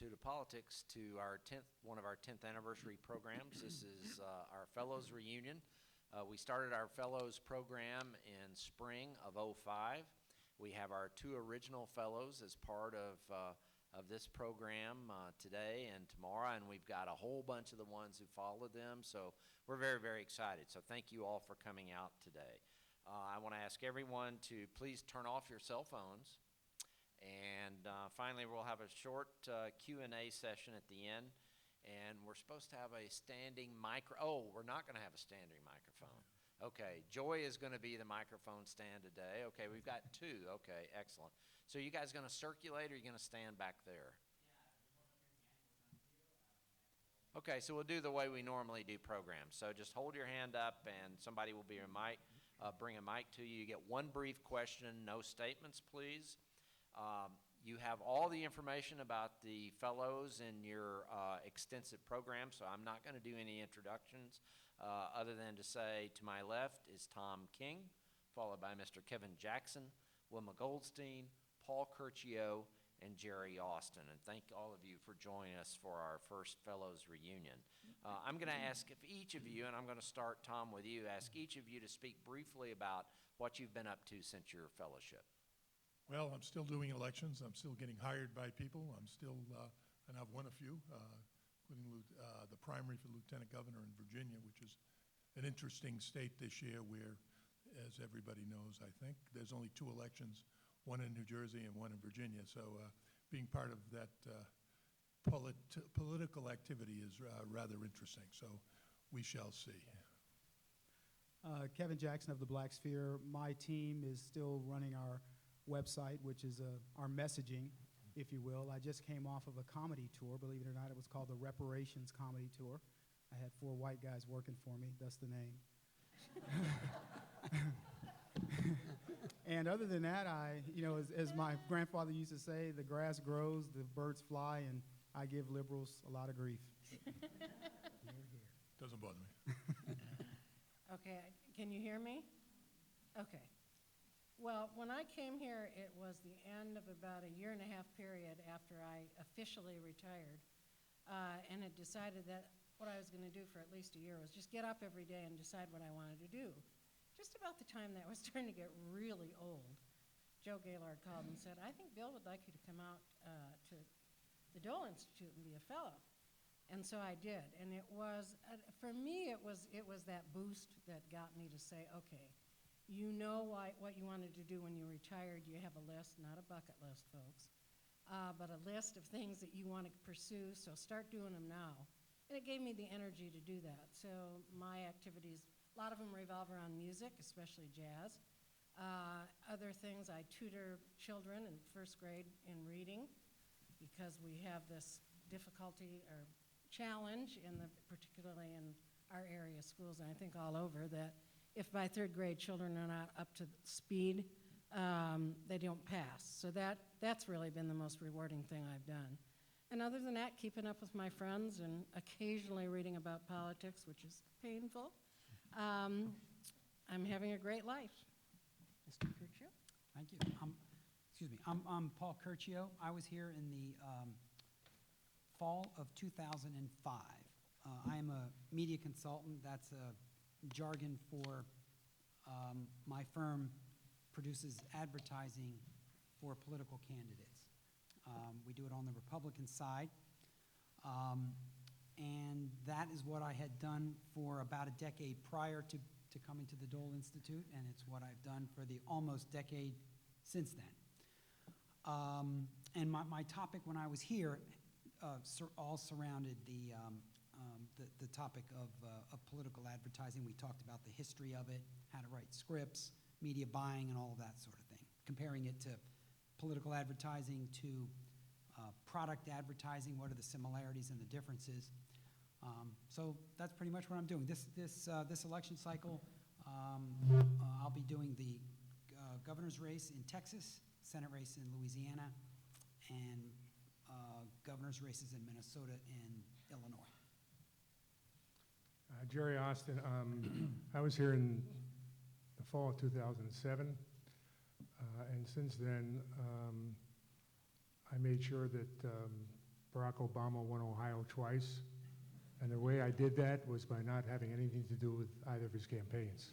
Institute of Politics to one of our 10th anniversary programs. This is our Fellows Reunion. We started our Fellows program in spring of '05. We have our 2 original Fellows as part of this program today and tomorrow, and we've got a whole bunch of the ones who followed them, so we're very, very excited. So thank you all for coming out today. I want to ask everyone to please turn off your cell phones. And finally, we'll have a short Q&A session at the end. And we're supposed to have a standing we're not going to have a standing microphone. Okay, Joy is going to be the microphone stand today. Okay, we've got 2. Okay, excellent. So you guys going to circulate, or are you going to stand back there? Okay, so we'll do the way we normally do programs. So just hold your hand up, and somebody will bring a mic to you. You get 1 brief question, no statements, please. You have all the information about the fellows in your extensive program, so I'm not going to do any introductions other than to say to my left is Tom King, followed by Mr. Kevin Jackson, Wilma Goldstein, Paul Curcio, and Jerry Austin. And thank all of you for joining us for our first Fellows Reunion. I'm going to ask if each of you, and I'm going to start, Tom, with you, ask each of you to speak briefly about what you've been up to since your fellowship. Well, I'm still doing elections. I'm still getting hired by people. I'm still, and I've won a few, including the primary for lieutenant governor in Virginia, which is an interesting state this year where, as everybody knows, I think, there's only 2 elections, one in New Jersey and one in Virginia. So being part of that political activity is rather interesting. So we shall see. Kevin Jackson of the Black Sphere. My team is still running our website, which is our messaging, if you will. I just came off of a comedy tour. Believe it or not, it was called the Reparations Comedy Tour. I had 4 white guys working for me. That's the name. And other than that, as my grandfather used to say, the grass grows, the birds fly, and I give liberals a lot of grief. Doesn't bother me. Okay, can you hear me? Okay. Well, when I came here, it was the end of about a 1.5-year period after I officially retired, and had decided that what I was going to do for at least a year was just get up every day and decide what I wanted to do. Just about the time that was starting to get really old, Joe Gaylord called and said, I think Bill would like you to come out to the Dole Institute and be a fellow. And so I did, and it was, for me, it was that boost that got me to say, okay, you know what you wanted to do when you retired. You have a list, not a bucket list, folks, but a list of things that you want to pursue, so start doing them now. And it gave me the energy to do that. So my activities, a lot of them revolve around music, especially jazz. Other things, I tutor children in 1st grade in reading because we have this difficulty or challenge, particularly in our area schools, and I think all over, that if by 3rd grade children are not up to speed, they don't pass. So that's really been the most rewarding thing I've done. And other than that, keeping up with my friends and occasionally reading about politics, which is painful. I'm having a great life. Mr. Curcio? Thank you. I'm Paul Curcio. I was here in the fall of 2005. I am a media consultant. That's a jargon for my firm produces advertising for political candidates. We do it on the Republican side, and that is what I had done for about a decade prior to coming to the Dole Institute, and it's what I've done for the almost decade since then. And my topic when I was here all surrounded the topic of political advertising. We talked about the history of it, how to write scripts, media buying, and all of that sort of thing, comparing it to political advertising to product advertising. What are the similarities and the differences? So that's pretty much what I'm doing. This election cycle, I'll be doing the governor's race in Texas, Senate race in Louisiana, and governor's races in Minnesota and Illinois. Jerry Austin. I was here in the fall of 2007, and since then I made sure that Barack Obama won Ohio twice. And the way I did that was by not having anything to do with either of his campaigns.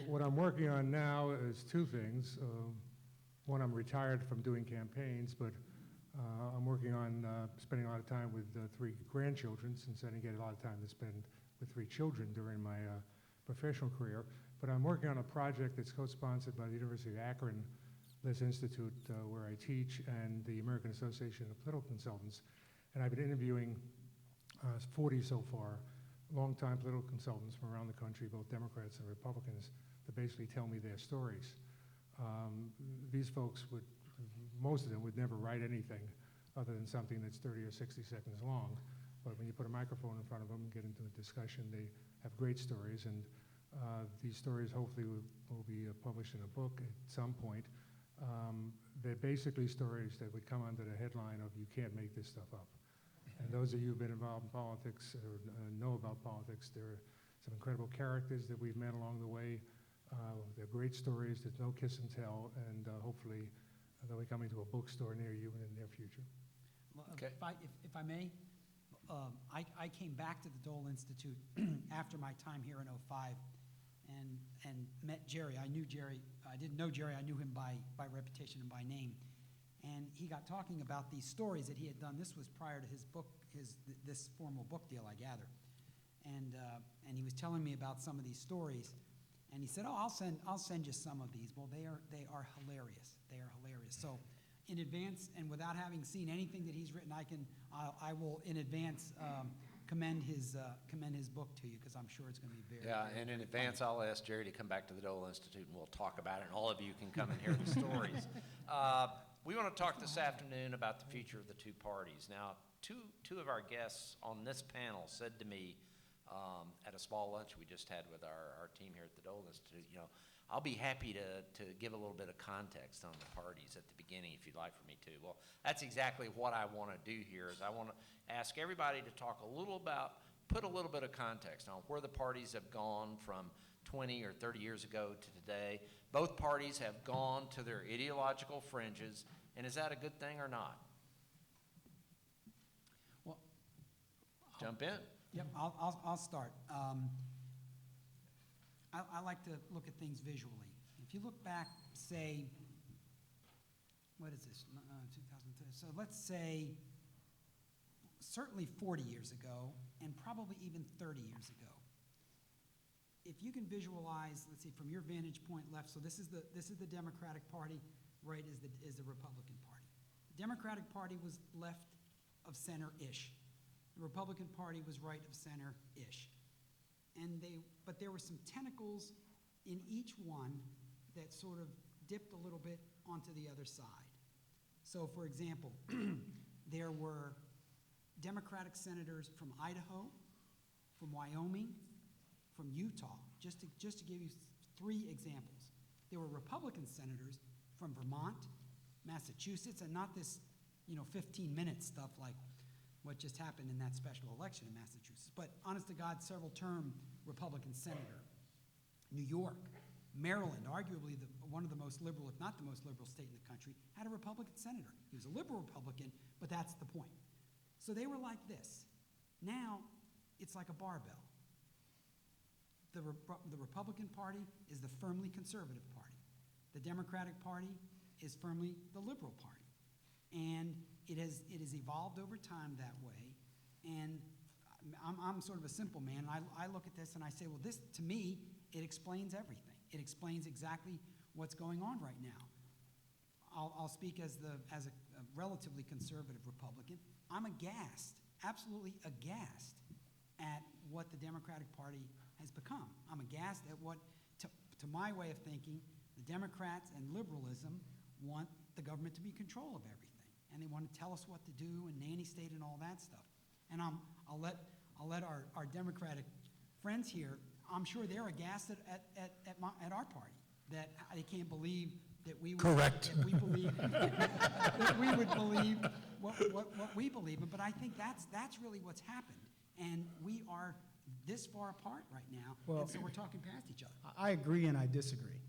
What I'm working on now is two things. One, I'm retired from doing campaigns, but I'm working on spending a lot of time with 3 grandchildren, since I didn't get a lot of time to spend with 3 children during my professional career. But I'm working on a project that's co-sponsored by the University of Akron Dole Institute, where I teach, and the American Association of Political Consultants. And I've been interviewing 40 so far, longtime political consultants from around the country, both Democrats and Republicans, to basically tell me their stories. These folks would, most of them would never write anything other than something that's 30 or 60 seconds long. But when you put a microphone in front of them and get into a discussion, they have great stories. And these stories hopefully will be published in a book at some point. They're basically stories that would come under the headline of "You can't make this stuff up." And those of you who've been involved in politics or know about politics, there are some incredible characters that we've met along the way. They're great stories. There's no kiss and tell, and hopefully they'll be coming to a bookstore near you in the near future. Well, Okay. If I may, I came back to the Dole Institute after my time here in '05 and met Jerry. I knew Jerry. I didn't know Jerry. I knew him by reputation and by name. And he got talking about these stories that he had done. This was prior to his book, this formal book deal, I gather. And he was telling me about some of these stories. And he said, "Oh, I'll send you some of these." Well, they are hilarious. They are hilarious. So, in advance, and without having seen anything that he's written, I will in advance commend his book to you, because I'm sure it's going to be very. Yeah, very, and in very advance, funny. I'll ask Jerry to come back to the Dole Institute and we'll talk about it, and all of you can come and hear the stories. We want to talk this afternoon about the future of the 2 parties. Now, two of our guests on this panel said to me at a small lunch we just had with our team here at the Dole Institute, I'll be happy to give a little bit of context on the parties at the beginning if you'd like for me to. Well, that's exactly what I want to do here, is I want to ask everybody to talk put a little bit of context on where the parties have gone from 20 or 30 years ago to today. Both parties have gone to their ideological fringes, and is that a good thing or not? Well, Jump in. Yep, I'll start. I like to look at things visually. If you look back, say, what is this, 2003? So let's say certainly 40 years ago, and probably even 30 years ago. If you can visualize, let's see, from your vantage point left, so this is the Democratic Party, right is the Republican Party. The Democratic Party was left of center-ish. The Republican Party was right of center-ish. But there were some tentacles in each one that sort of dipped a little bit onto the other side. So, for example, there were Democratic senators from Idaho, from Wyoming, from Utah, just to give you 3 examples. There were Republican senators from Vermont, Massachusetts, and not this, 15-minute stuff like what just happened in that special election in Massachusetts, but honest to God, several-term Republican senator. New York, Maryland, arguably one of the most liberal, if not the most liberal state in the country, had a Republican senator. He was a liberal Republican, but that's the point. So they were like this. Now, it's like a barbell. The Republican Party is the firmly conservative party. The Democratic Party is firmly the liberal party. And it has evolved over time that way. And I'm sort of a simple man. I look at this and I say, well, this, to me, it explains everything. It explains exactly what's going on right now. I'll speak as a relatively conservative Republican. I'm aghast, absolutely aghast at what the Democratic Party has become. I'm aghast at what, to my way of thinking, the Democrats and liberalism want the government to be in control of everything. And they want to tell us what to do and nanny state and all that stuff. And I'll let our Democratic friends here, I'm sure they're aghast at our party, that they can't believe that we would, Correct. that we believe that we would believe what we believe in. But I think that's really what's happened. And we are this far apart right now, Well, and so we're talking past each other. I agree and I disagree.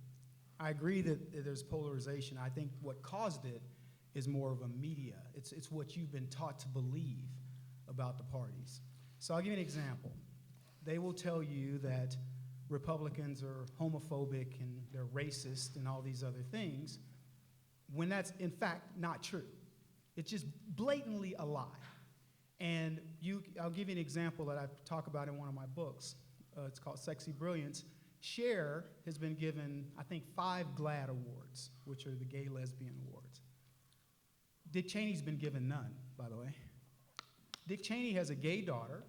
I agree that there's polarization. I think what caused it is more of a media. It's what you've been taught to believe about the parties. So I'll give you an example. They will tell you that Republicans are homophobic and they're racist and all these other things, when that's in fact not true. It's just blatantly a lie. And I'll give you an example that I talk about in one of my books. It's called Sexy Brilliance. Cher has been given, I think, 5 GLAAD awards, which are the Gay Lesbian Awards. Dick Cheney's been given none, by the way. Dick Cheney has a gay daughter.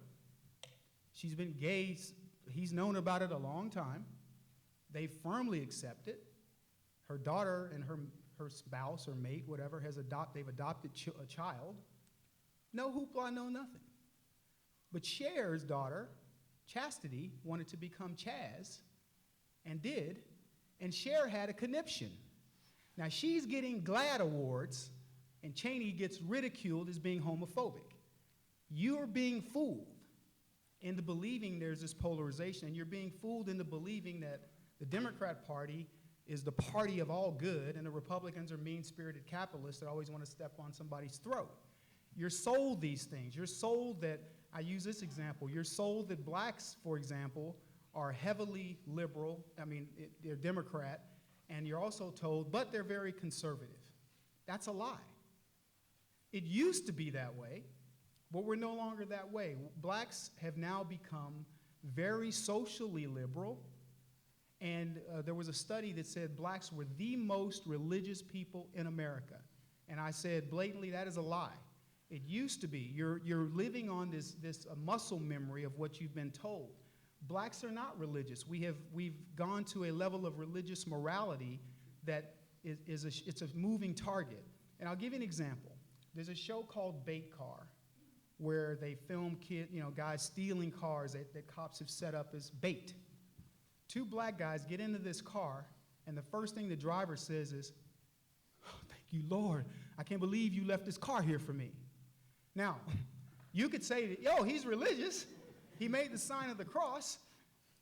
She's been gay. He's known about it a long time. They firmly accept it. Her daughter and her spouse or mate, whatever, they've adopted a child. No hoopla, no nothing. But Cher's daughter, Chastity, wanted to become Chaz, and did, and Cher had a conniption. Now she's getting GLAAD awards, and Cheney gets ridiculed as being homophobic. You're being fooled into believing there's this polarization, and you're being fooled into believing that the Democrat Party is the party of all good, and the Republicans are mean-spirited capitalists that always want to step on somebody's throat. You're sold these things. You're sold that, I use this example, you're sold that blacks, for example, are heavily liberal, they're Democrat, and you're also told, but they're very conservative. That's a lie. It used to be that way, but we're no longer that way. Blacks have now become very socially liberal, and there was a study that said blacks were the most religious people in America. And I said blatantly, that is a lie. It used to be. You're living on this muscle memory of what you've been told. Blacks are not religious. We've gone to a level of religious morality that it's a moving target. And I'll give you an example. There's a show called Bait Car, where they film guys stealing cars that cops have set up as bait. 2 black guys get into this car, and the first thing the driver says is, "Oh, thank you, Lord. I can't believe you left this car here for me." Now, you could say, yo, he's religious. He made the sign of the cross.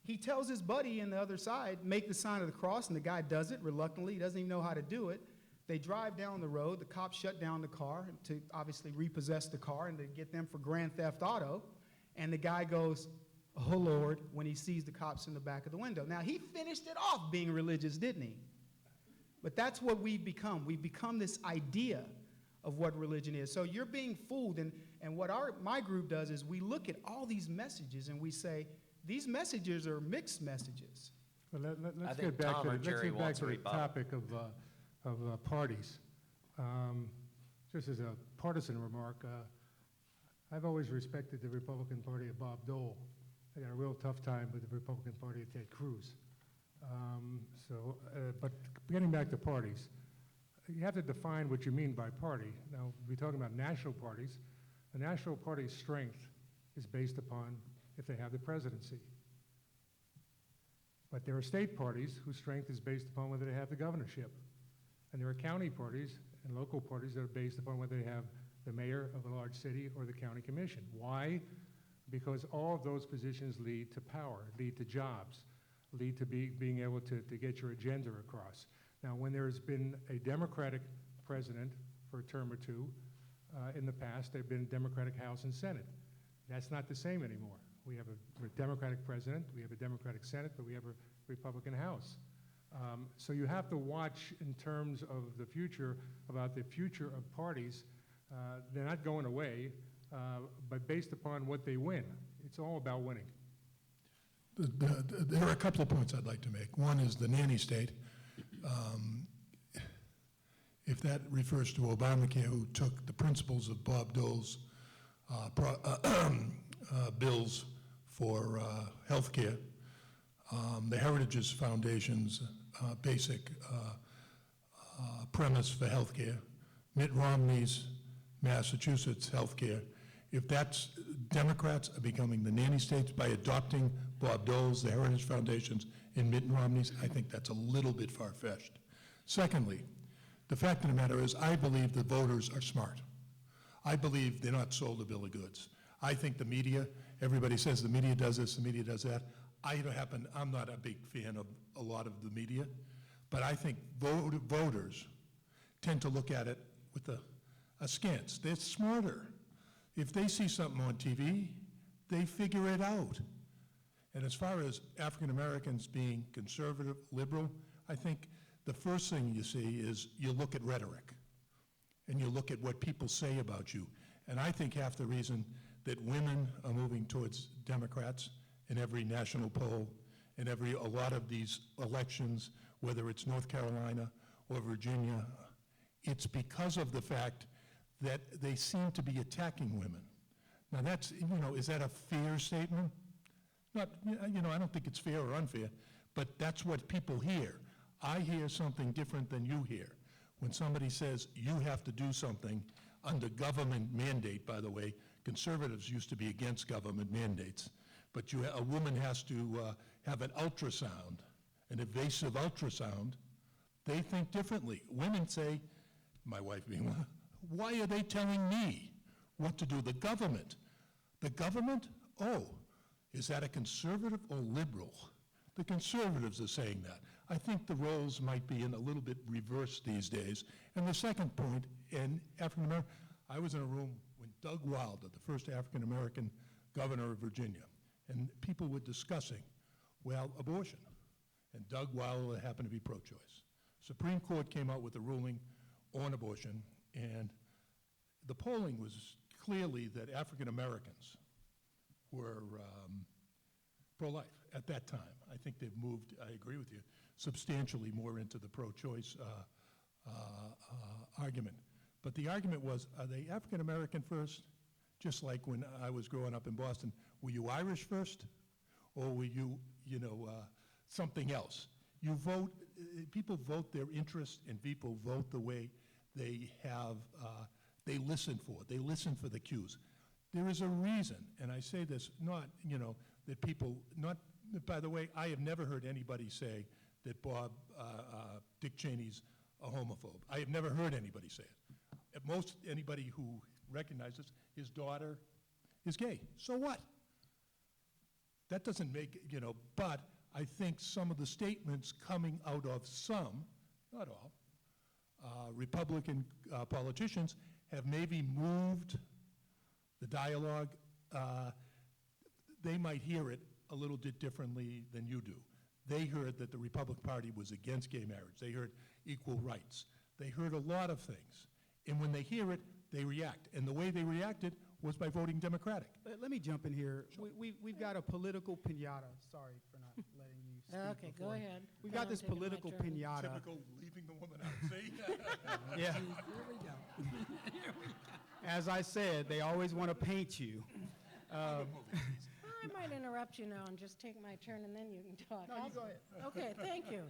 He tells his buddy on the other side, make the sign of the cross, and the guy does it reluctantly. He doesn't even know how to do it. They drive down the road. The cops shut down the car to obviously repossess the car and to get them for grand theft auto. And the guy goes, "Oh, Lord," when he sees the cops in the back of the window. Now, he finished it off being religious, didn't he? But that's what we've become. We've become this idea of what religion is. So you're being fooled. And what my group does is we look at all these messages and we say, these messages are mixed messages. Well, I let's think get back Tom to or the, Jerry let's get back wants to a the rebuttal. topic of parties. Just as a partisan remark, I've always respected the Republican Party of Bob Dole. I got a real tough time with the Republican Party of Ted Cruz. But getting back to parties, you have to define what you mean by party. Now, we're talking about national parties. The national party's strength is based upon if they have the presidency. But there are state parties whose strength is based upon whether they have the governorship. And there are county parties and local parties that are based upon whether they have the mayor of a large city or the county commission. Why? Because all of those positions lead to power, lead to jobs, lead to being able to get your agenda across. Now, when there's been a Democratic president for a term or two, in the past, there have been Democratic House and Senate. That's not the same anymore. We have a Democratic president, we have a Democratic Senate, but we have a Republican House. So you have to watch in terms of the future, about the future of parties. They're not going away, but based upon what they win. It's all about winning. There are a couple of points I'd like to make. One is the nanny state. If that refers to Obamacare, who took the principles of Bob Dole's bills for health care, the Heritage Foundation's basic premise for health care, Mitt Romney's Massachusetts health care, if that's Democrats are becoming the nanny states by adopting Bob Dole's, the Heritage Foundation's, and Mitt Romney's, I think that's a little bit far-fetched. Secondly, the fact of the matter is I believe the voters are smart. I believe they're not sold a bill of goods. I think the media, everybody says the media does this, the media does that. I'm not a big fan of a lot of the media, but I think voters tend to look at it with a sconce. They're smarter. If they see something on TV, they figure it out. And as far as African Americans being conservative, liberal, I think the first thing you see is you look at rhetoric and you look at what people say about you. And I think half the reason that women are moving towards Democrats in every national poll, in a lot of these elections, whether it's North Carolina or Virginia, it's because of the fact that they seem to be attacking women. Now that's, is that a fair statement? Not, I don't think it's fair or unfair, but that's what people hear. I hear something different than you hear. When somebody says you have to do something under government mandate, by the way, conservatives used to be against government mandates, but a woman has to have an ultrasound, an invasive ultrasound, they think differently. Women say, my wife being one, why are they telling me what to do? The government. The government? Oh, is that a conservative or liberal? The conservatives are saying that. I think the roles might be in a little bit reversed these days. And the second point, in African American, I was in a room when Doug Wilder, the first African American governor of Virginia, and people were discussing, well, abortion. And Doug Wilder happened to be pro-choice. Supreme Court came out with a ruling on abortion, and the polling was clearly that African Americans were pro-life at that time. I think they've moved, I agree with you, substantially more into the pro-choice argument. But the argument was, are they African American first? Just like when I was growing up in Boston, were you Irish first? Or were you, something else? You vote, people vote their interest, and people vote the way they have, they listen for the cues. There is a reason, and I say this not, that people, not, by the way, I have never heard anybody say that Dick Cheney's a homophobe. I have never heard anybody say it. At most, anybody who recognizes his daughter is gay. So what? That doesn't make, but I think some of the statements coming out of some, not all, Republican politicians have maybe moved the dialogue. They might hear it a little bit differently than you do. They heard that the Republican Party was against gay marriage. They heard equal rights. They heard a lot of things. And when they hear it, they react. And the way they reacted was by voting Democratic. Let me jump in here. We've got a political pinata. Sorry for not letting you speak. Okay, before. go ahead. We've Then got I'm this taking my political turn. pinata. Typical leaving the woman out, see? Yeah. Here we go. As I said, they always want to paint you. I might interrupt you now and just take my turn, and then you can talk. No, you go ahead. Okay, thank you.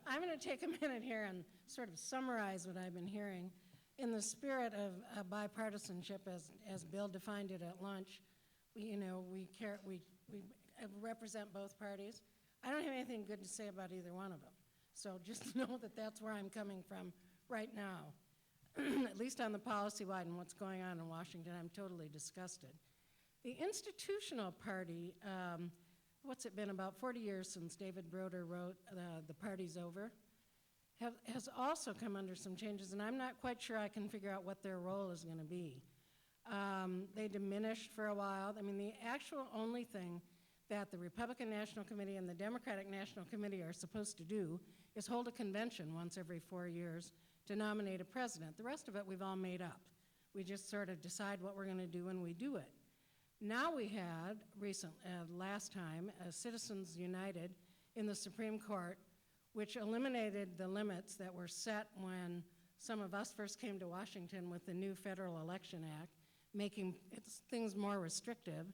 I'm going to take a minute here and sort of summarize what I've been hearing. In the spirit of bipartisanship, as Bill defined it at lunch, we represent both parties. I don't have anything good to say about either one of them. So just know that that's where I'm coming from right now. At least on the policy-wide and what's going on in Washington, I'm totally disgusted. The institutional party, what's it been, about 40 years since David Broder wrote The Party's Over, has also come under some changes, and I'm not quite sure I can figure out what their role is going to be. They diminished for a while. I mean, the actual only thing that the Republican National Committee and the Democratic National Committee are supposed to do is hold a convention once every 4 years to nominate a president. The rest of it we've all made up. We just sort of decide what we're going to do when we do it. Now we had, last time, Citizens United in the Supreme Court, which eliminated the limits that were set when some of us first came to Washington with the new Federal Election Act, making things more restrictive.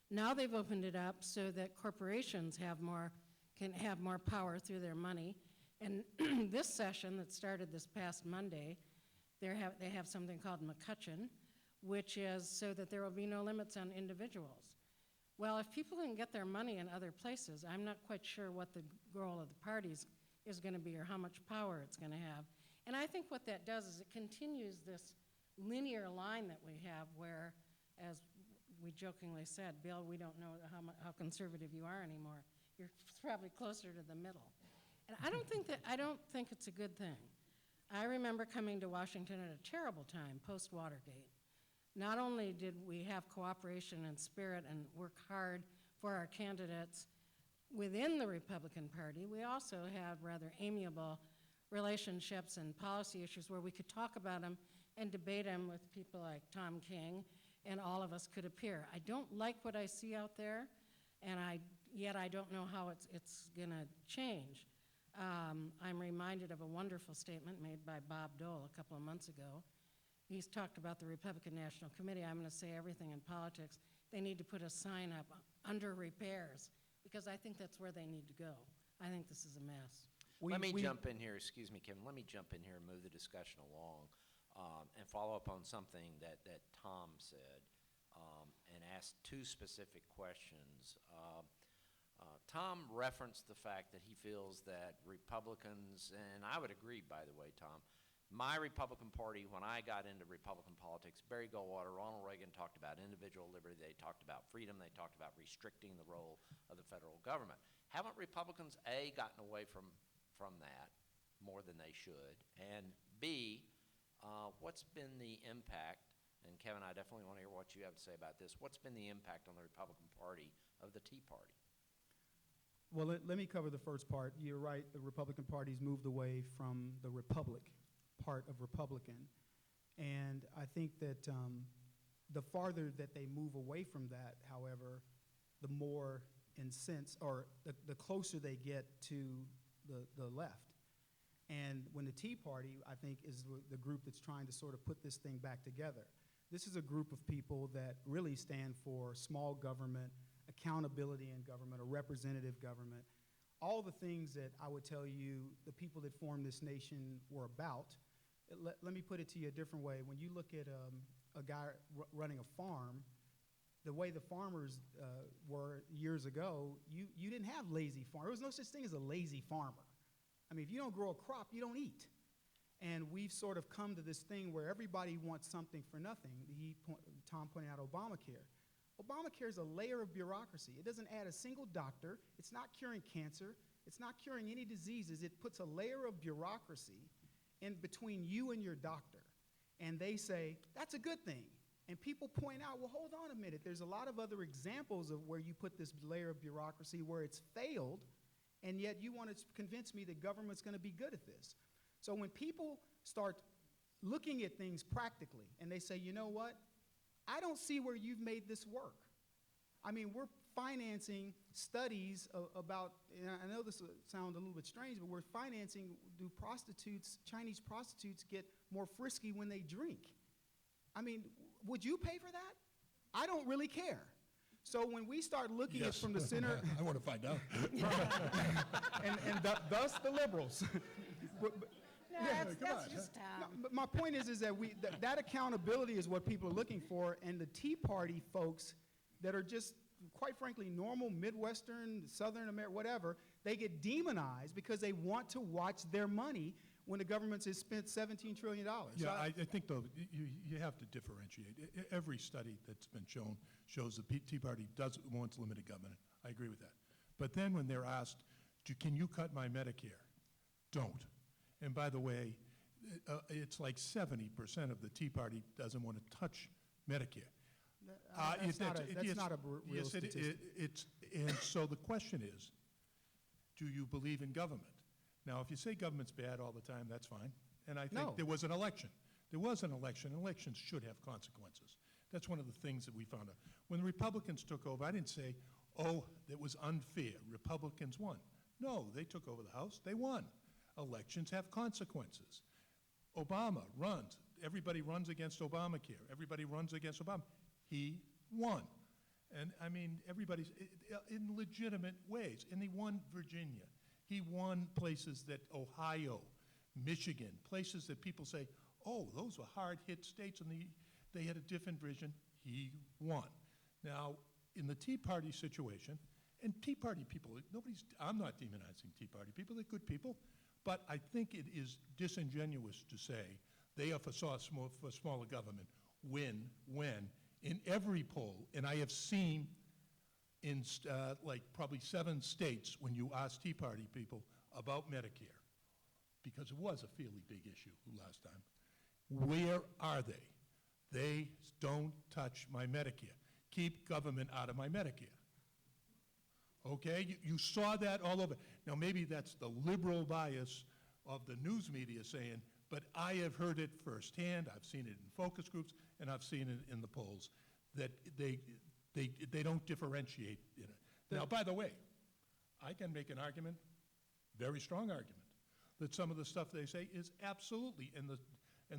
Now they've opened it up so that corporations can have more power through their money. And this session that started this past Monday, they have something called McCutcheon, which is so that there will be no limits on individuals. Well, if people can get their money in other places, I'm not quite sure what the role of the parties is going to be or how much power it's going to have. And I think what that does is it continues this linear line that we have where, as we jokingly said, Bill, we don't know how conservative you are anymore. You're probably closer to the middle. And I don't think it's a good thing. I remember coming to Washington at a terrible time, post-Watergate. Not only did we have cooperation and spirit and work hard for our candidates within the Republican Party, we also had rather amiable relationships and policy issues where we could talk about them and debate them with people like Tom King, and all of us could appear. I don't like what I see out there, and yet I don't know how it's gonna change. I'm reminded of a wonderful statement made by Bob Dole a couple of months ago. He's talked about the Republican National Committee. I'm gonna say everything in politics. They need to put a sign up under repairs, because I think that's where they need to go. I think this is a mess. Let me jump in here, excuse me, Kevin, let me jump in here and move the discussion along and follow up on something that Tom said and ask two specific questions. Tom referenced the fact that he feels that Republicans, and I would agree, by the way, Tom, my Republican Party, when I got into Republican politics, Barry Goldwater, Ronald Reagan talked about individual liberty, they talked about freedom, they talked about restricting the role of the federal government. Haven't Republicans, A, gotten away from that more than they should, and B, what's been the impact, and Kevin, I definitely want to hear what you have to say about this, what's been the impact on the Republican Party of the Tea Party? Well, let me cover the first part. You're right, the Republican Party's moved away from the republic part of Republican. And I think that the farther that they move away from that, however, the more incensed, or the closer they get to the left. And when the Tea Party, I think, is the group that's trying to sort of put this thing back together. This is a group of people that really stand for small government, accountability in government, a representative government, all the things that I would tell you the people that formed this nation were about. Let me put it to you a different way. When you look at a guy running a farm, the way the farmers were years ago, you didn't have lazy farmers. There was no such thing as a lazy farmer. I mean, if you don't grow a crop, you don't eat. And we've sort of come to this thing where everybody wants something for nothing. Tom pointed out Obamacare. Obamacare is a layer of bureaucracy. It doesn't add a single doctor. It's not curing cancer. It's not curing any diseases. It puts a layer of bureaucracy in between you and your doctor. And they say, that's a good thing. And people point out, well, hold on a minute. There's a lot of other examples of where you put this layer of bureaucracy where it's failed, and yet you want to convince me that government's going to be good at this. So when people start looking at things practically, and they say, you know what? I don't see where you've made this work. I mean, we're financing studies about, and I know this will sound a little bit strange, but we're financing, do prostitutes, Chinese prostitutes get more frisky when they drink? I mean, would you pay for that? I don't really care. So when we start looking at from the center. I want to find out. and thus the liberals. No, Yeah, that's come on. just No, but my point is that that accountability is what people are looking for, and the Tea Party folks that are just, quite frankly, normal Midwestern, Southern America, whatever, they get demonized because they want to watch their money when the government has spent $17 trillion. Yeah, I think, though, you have to differentiate. Every study that's been shown shows the Tea Party wants limited government. I agree with that. But then when they're asked, can you cut my Medicare? Don't. And by the way, it's like 70% of the Tea Party doesn't want to touch Medicare. That's not a real statistic. And so the question is, do you believe in government? Now, if you say government's bad all the time, that's fine. And I think there was an election. There was an election. Elections should have consequences. That's one of the things that we found out. When the Republicans took over, I didn't say, oh, that was unfair. Republicans won. No, they took over the House. They won. Elections have consequences. Obama runs. Everybody runs against Obamacare. Everybody runs against Obama. He won. And, I mean, everybody's in legitimate ways. And he won Virginia. He won places that Ohio, Michigan, places that people say, oh, those were hard-hit states, and they had a different vision. He won. Now, in the Tea Party situation, and Tea Party people, I'm not demonizing Tea Party people. They're good people. But I think it is disingenuous to say they are for smaller government when in every poll, and I have seen in like probably 7 states when you ask Tea Party people about Medicare, because it was a fairly big issue last time. Where are they? They don't touch my Medicare. Keep government out of my Medicare. Okay, you saw that all over. Now, maybe that's the liberal bias of the news media saying, but I have heard it firsthand. I've seen it in focus groups, and I've seen it in the polls, that they don't differentiate in it. Now, by the way, I can make an argument, very strong argument, that some of the stuff they say is absolutely, and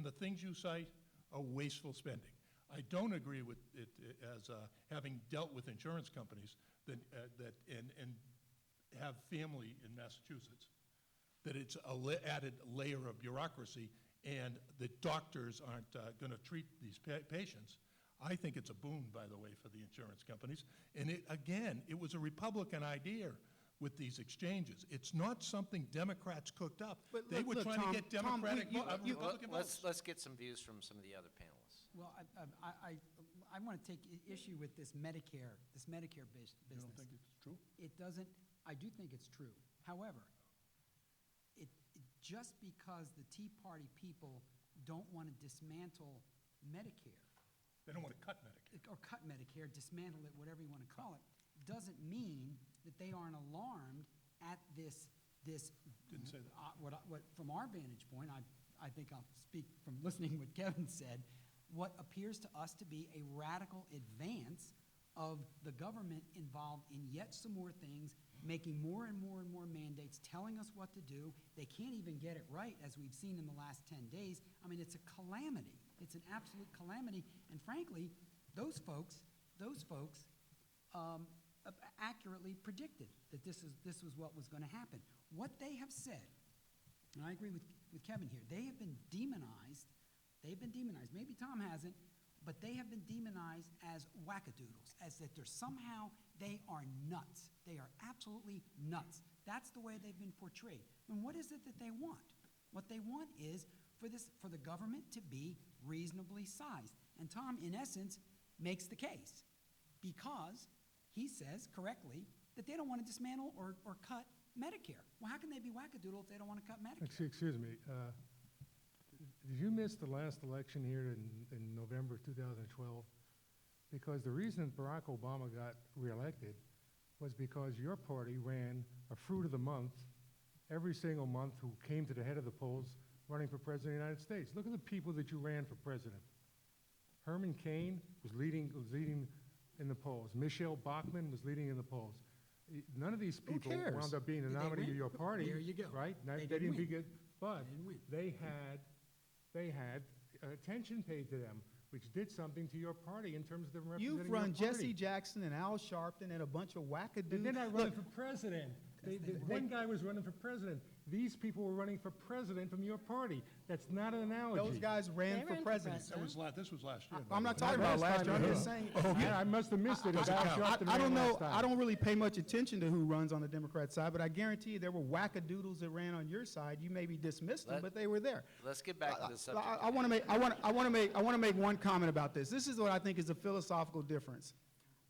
the things you cite are wasteful spending. I don't agree with it as having dealt with insurance companies that and have family in Massachusetts, that it's a added layer of bureaucracy and the doctors aren't going to treat these patients. I think it's a boon, by the way, for the insurance companies. And it was a Republican idea with these exchanges. It's not something Democrats cooked up. But they were look, trying Tom, to get Democratic Republican votes. Let's get some views from some of the other panelists. Well, I want to take issue with this Medicare business. You don't think it's true? It doesn't, I do think it's true. However, just because the Tea Party people don't want to dismantle Medicare, They don't want to cut Medicare. or cut Medicare, dismantle it, whatever you want to call it, doesn't mean that they aren't alarmed at this. Didn't say that. What from our vantage point, I think I'll speak from listening what Kevin said, what appears to us to be a radical advance of the government involved in yet some more things, making more and more and more mandates, telling us what to do. They can't even get it right, as we've seen in the last 10 days. I mean, it's a calamity. It's an absolute calamity. And frankly, those folks accurately predicted that this was what was going to happen. What they have said, and I agree with Kevin here, they have been demonized. They've been demonized. Maybe Tom hasn't, but they have been demonized as wackadoodles, as that they're somehow, they are nuts. They are absolutely nuts. That's the way they've been portrayed. And what is it that they want? What they want is for the government to be reasonably sized. And Tom, in essence, makes the case because he says correctly that they don't want to dismantle or cut Medicare. Well, how can they be wackadoodle if they don't want to cut Medicare? Excuse me. Did you miss the last election here in November 2012? Because the reason Barack Obama got reelected was because your party ran a fruit of the month every single month who came to the head of the polls running for president of the United States. Look at the people that you ran for president. Herman Cain was leading in the polls. Michelle Bachmann was leading in the polls. None of these people cares? wound up being the Did they nominee win? of your party. There you go. Right? They They didn't didn't be win. good, but They didn't win. they had attention paid to them, which did something to your party in terms of them representing You've your run party. Jesse Jackson and Al Sharpton and a bunch of wackadoos. They're not running for president. One they- guy was running for president. These people were running for president from your party. That's not an analogy. Those guys ran They for ran for president. president. This was last year. by I'm the not way. talking about last year. I'm just saying. I must have missed it. if Al Sharpton I ran don't know. last time. I don't really pay much attention to who runs on the Democrat side, but I guarantee you there were wackadoodles that ran on your side. You maybe dismissed them, Let- but they were there. Let's get back to the subject. I want to make one comment about this. This is what I think is a philosophical difference.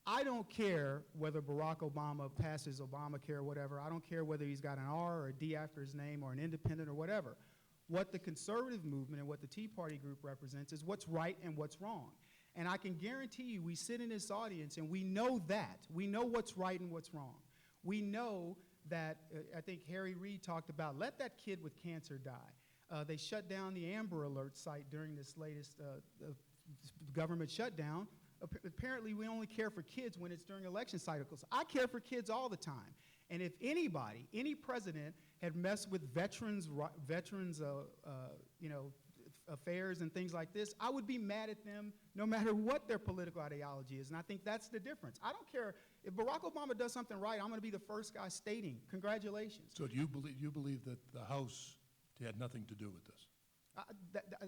I don't care whether Barack Obama passes Obamacare or whatever. I don't care whether he's got an R or a D after his name or an independent or whatever. What the conservative movement and what the Tea Party group represents is what's right and what's wrong. And I can guarantee you, we sit in this audience and we know that. We know what's right and what's wrong. We know that, I think Harry Reid talked about, let that kid with cancer die. They shut down the Amber Alert site during this latest government shutdown. Apparently, we only care for kids when it's during election cycles. I care for kids all the time. And if anybody, any president, had messed with veterans, affairs and things like this, I would be mad at them no matter what their political ideology is. And I think that's the difference. I don't care. If Barack Obama does something right, I'm going to be the first guy stating, congratulations. So do you believe that the House had nothing to do with this?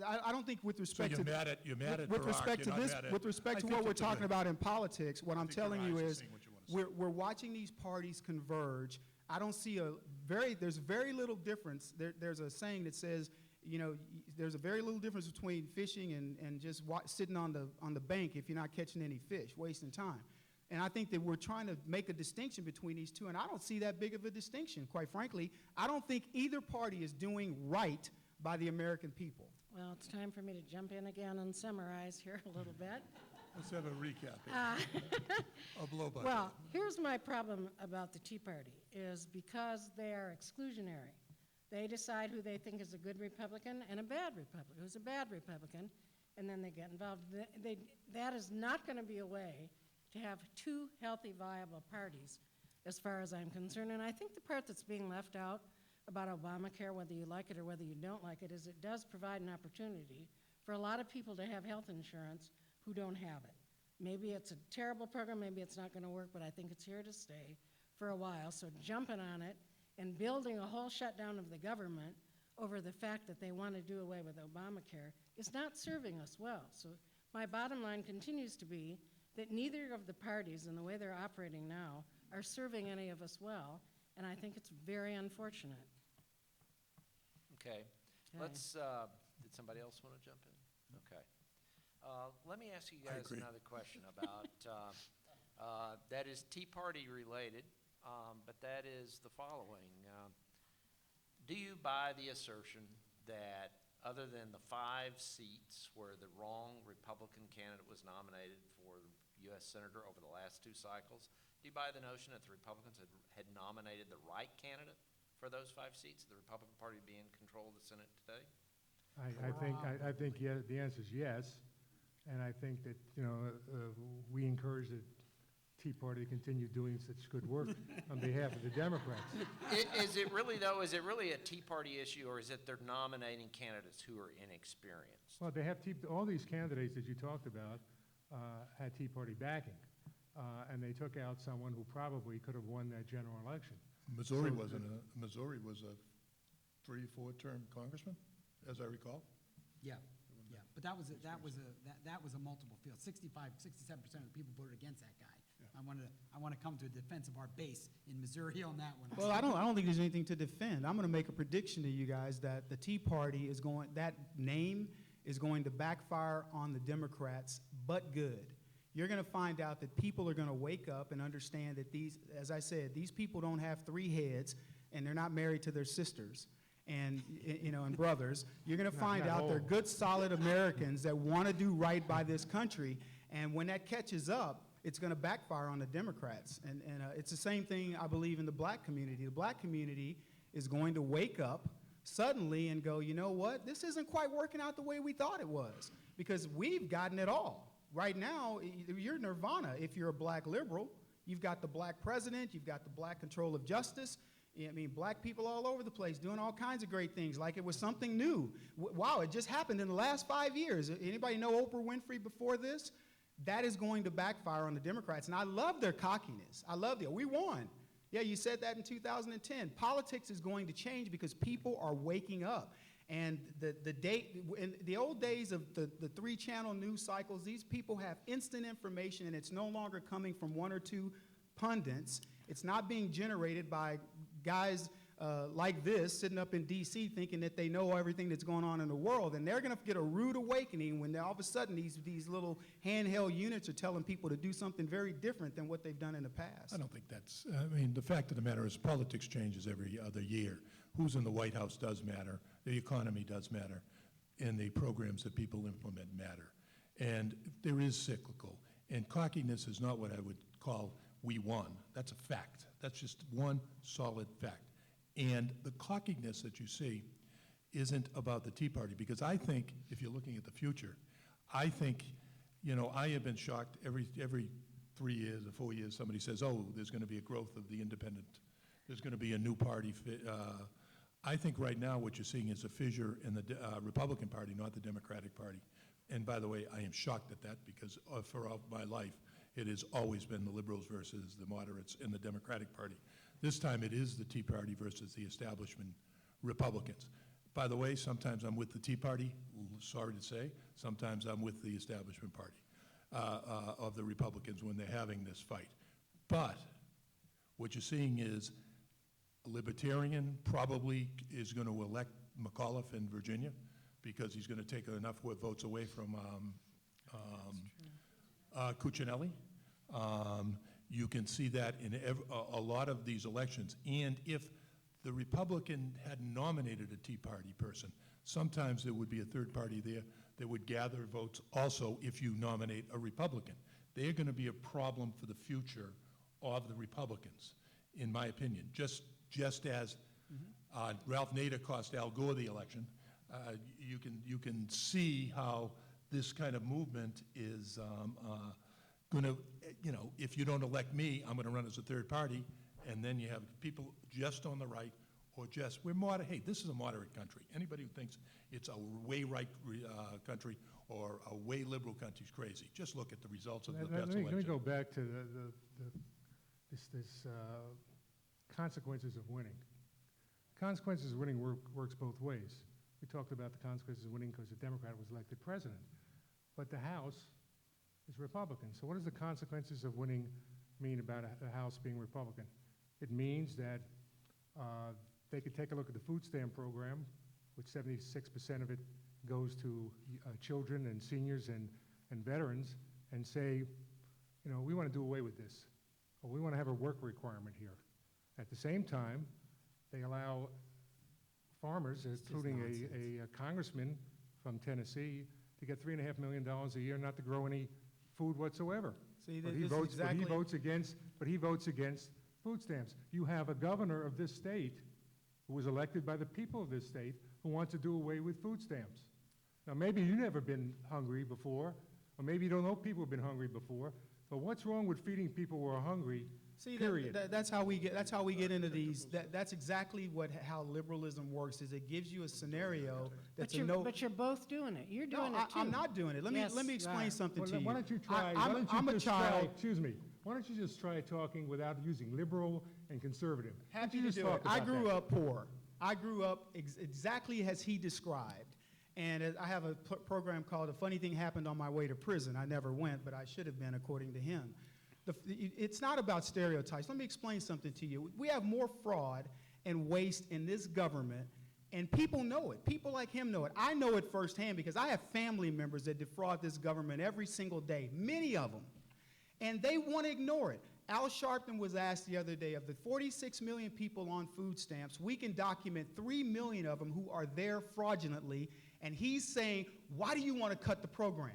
I don't think with So respect you're to mad at with Barack, respect to you're not this, mad at- with respect I to think what we're it's a talking good- about in politics, what I'm think your telling you eyes are is seeing what you wanna say. we're watching these parties converge. I don't see there's very little difference. There's a saying that says, there's a very little difference between fishing and just sitting on the bank if you're not catching any fish, wasting time. And I think that we're trying to make a distinction between these two, and I don't see that big of a distinction, quite frankly. I don't think either party is doing right by the American people. Well, it's time for me to jump in again and summarize here a little bit. Let's have a recap here. A blow-by. Well, here's my problem about the Tea Party, is because they are exclusionary. They decide who they think is a good Republican and a bad Republican, who's a bad Republican, and then they get involved. That is not going to be a way to have two healthy, viable parties, as far as I'm concerned. And I think the part that's being left out about Obamacare, whether you like it or whether you don't like it, is it does provide an opportunity for a lot of people to have health insurance who don't have it. Maybe it's a terrible program, maybe it's not going to work, but I think it's here to stay for a while. So jumping on it and building a whole shutdown of the government over the fact that they want to do away with Obamacare is not serving us well. So my bottom line continues to be that neither of the parties, in the way they're operating now, are serving any of us well, and I think it's very unfortunate. Okay. Let's, did somebody else want to jump in? Okay. Let me ask you guys agree. another question about, that is Tea Party related, but that is the following. Do you buy the assertion that other than the 5 seats where the wrong Republican candidate was nominated for U.S. Senator over the last 2 cycles, do you buy the notion that the Republicans had nominated the right candidate for those 5 seats, the Republican Party being in control of the Senate today? I think yeah, the answer is yes, and I think that, we encourage the Tea Party to continue doing such good work on behalf of the Democrats. Is it really, though, is it really a Tea Party issue, or is it they're nominating candidates who are inexperienced? Well, they have all these candidates that you talked about had Tea Party backing, and they took out someone who probably could have won that general election. Missouri was a 3-4 term congressman, as I recall. Yeah, yeah, but that was a multiple field. 67% of the people voted against that guy. I want to come to a defense of our base in Missouri on that one. Well, I don't think there's anything to defend. I'm going to make a prediction to you guys that the Tea Party that name is going to backfire on the Democrats, but good. You're going to find out that people are going to wake up and understand that as I said, these people don't have 3 heads, and they're not married to their sisters and and brothers. You're going to find out they're good, solid Americans that want to do right by this country, and when that catches up, it's going to backfire on the Democrats. And it's the same thing, I believe, in the black community. The black community is going to wake up suddenly and go, you know what, this isn't quite working out the way we thought it was, because we've gotten it all. Right now, you're nirvana if you're a black liberal. You've got the black president, you've got the black control of justice. I mean, black people all over the place doing all kinds of great things like it was something new. Wow, it just happened in the last 5 years. Anybody know Oprah Winfrey before this? That is going to backfire on the Democrats, and I love their cockiness. We won. Yeah, you said that in 2010. Politics is going to change because people are waking up. And in the old days of the 3-channel news cycles, these people have instant information, and it's no longer coming from 1 or 2 pundits. It's not being generated by guys like this sitting up in D.C. thinking that they know everything that's going on in the world. And they're going to get a rude awakening when all of a sudden these little handheld units are telling people to do something very different than what they've done in the past. I don't think that's, the fact of the matter is politics changes every other year. Who's in the White House does matter, the economy does matter, and the programs that people implement matter. And there is cyclical, and cockiness is not what I would call we won. That's a fact. That's just one solid fact. And the cockiness that you see isn't about the Tea Party, because I think, if you're looking at the future, I think, I have been shocked every 3 years or 4 years, somebody says, oh, there's going to be a growth of the independent, there's going to be a new party. I think right now what you're seeing is a fissure in the Republican Party, not the Democratic Party. And by the way, I am shocked at that, because for all my life, it has always been the liberals versus the moderates in the Democratic Party. This time it is the Tea Party versus the establishment Republicans. By the way, sometimes I'm with the Tea Party, sorry to say. Sometimes I'm with the establishment party of the Republicans when they're having this fight. But what you're seeing is a libertarian probably is going to elect McAuliffe in Virginia, because he's going to take enough votes away from Cuccinelli. You can see that in a lot of these elections. And if the Republican had nominated a Tea Party person, sometimes there would be a third party there that would gather votes also if you nominate a Republican. They're going to be a problem for the future of the Republicans, in my opinion. Just as Ralph Nader cost Al Gore the election, you can see how this kind of movement is going to, if you don't elect me, I'm going to run as a third party, and then you have people just on the right, or just, we're moderate. Hey, this is a moderate country. Anybody who thinks it's a way right country or a way liberal country is crazy. Just look at the results of the past election. Let me go back to this consequences of winning. Consequences of winning works both ways. We talked about the consequences of winning because a Democrat was elected president, but the House is Republican. So what does the consequences of winning mean about the House being Republican? It means that they could take a look at the food stamp program, which 76% of it goes to children and seniors and veterans, and say, we want to do away with this, or we want to have a work requirement here. At the same time, they allow farmers, including a congressman from Tennessee, to get $3.5 million a year not to grow any food whatsoever. See, But he votes against food stamps. You have a governor of this state who was elected by the people of this state who wants to do away with food stamps. Now, maybe you've never been hungry before, or maybe you don't know people who've been hungry before, but what's wrong with feeding people who are hungry, See, period? that's how we get into these. That's exactly how liberalism works. Is it gives you a scenario that's But you're both doing it. You're doing it too. I'm not doing it. Let me explain something Well, to you. why don't you try? I'm a child. Excuse me. Why don't you just try talking without using liberal and conservative? Why don't Happy you to just do talk it. I about grew that? up poor. I grew up exactly as he described. And I have a program called A Funny Thing Happened on My Way to Prison. I never went, but I should have been, according to him. It's not about stereotypes. Let me explain something to you. We have more fraud and waste in this government, and people know it. People like him know it. I know it firsthand because I have family members that defraud this government every single day, many of them, and they want to ignore it. Al Sharpton was asked the other day, of the 46 million people on food stamps, we can document 3 million of them who are there fraudulently, and he's saying, why do you want to cut the program?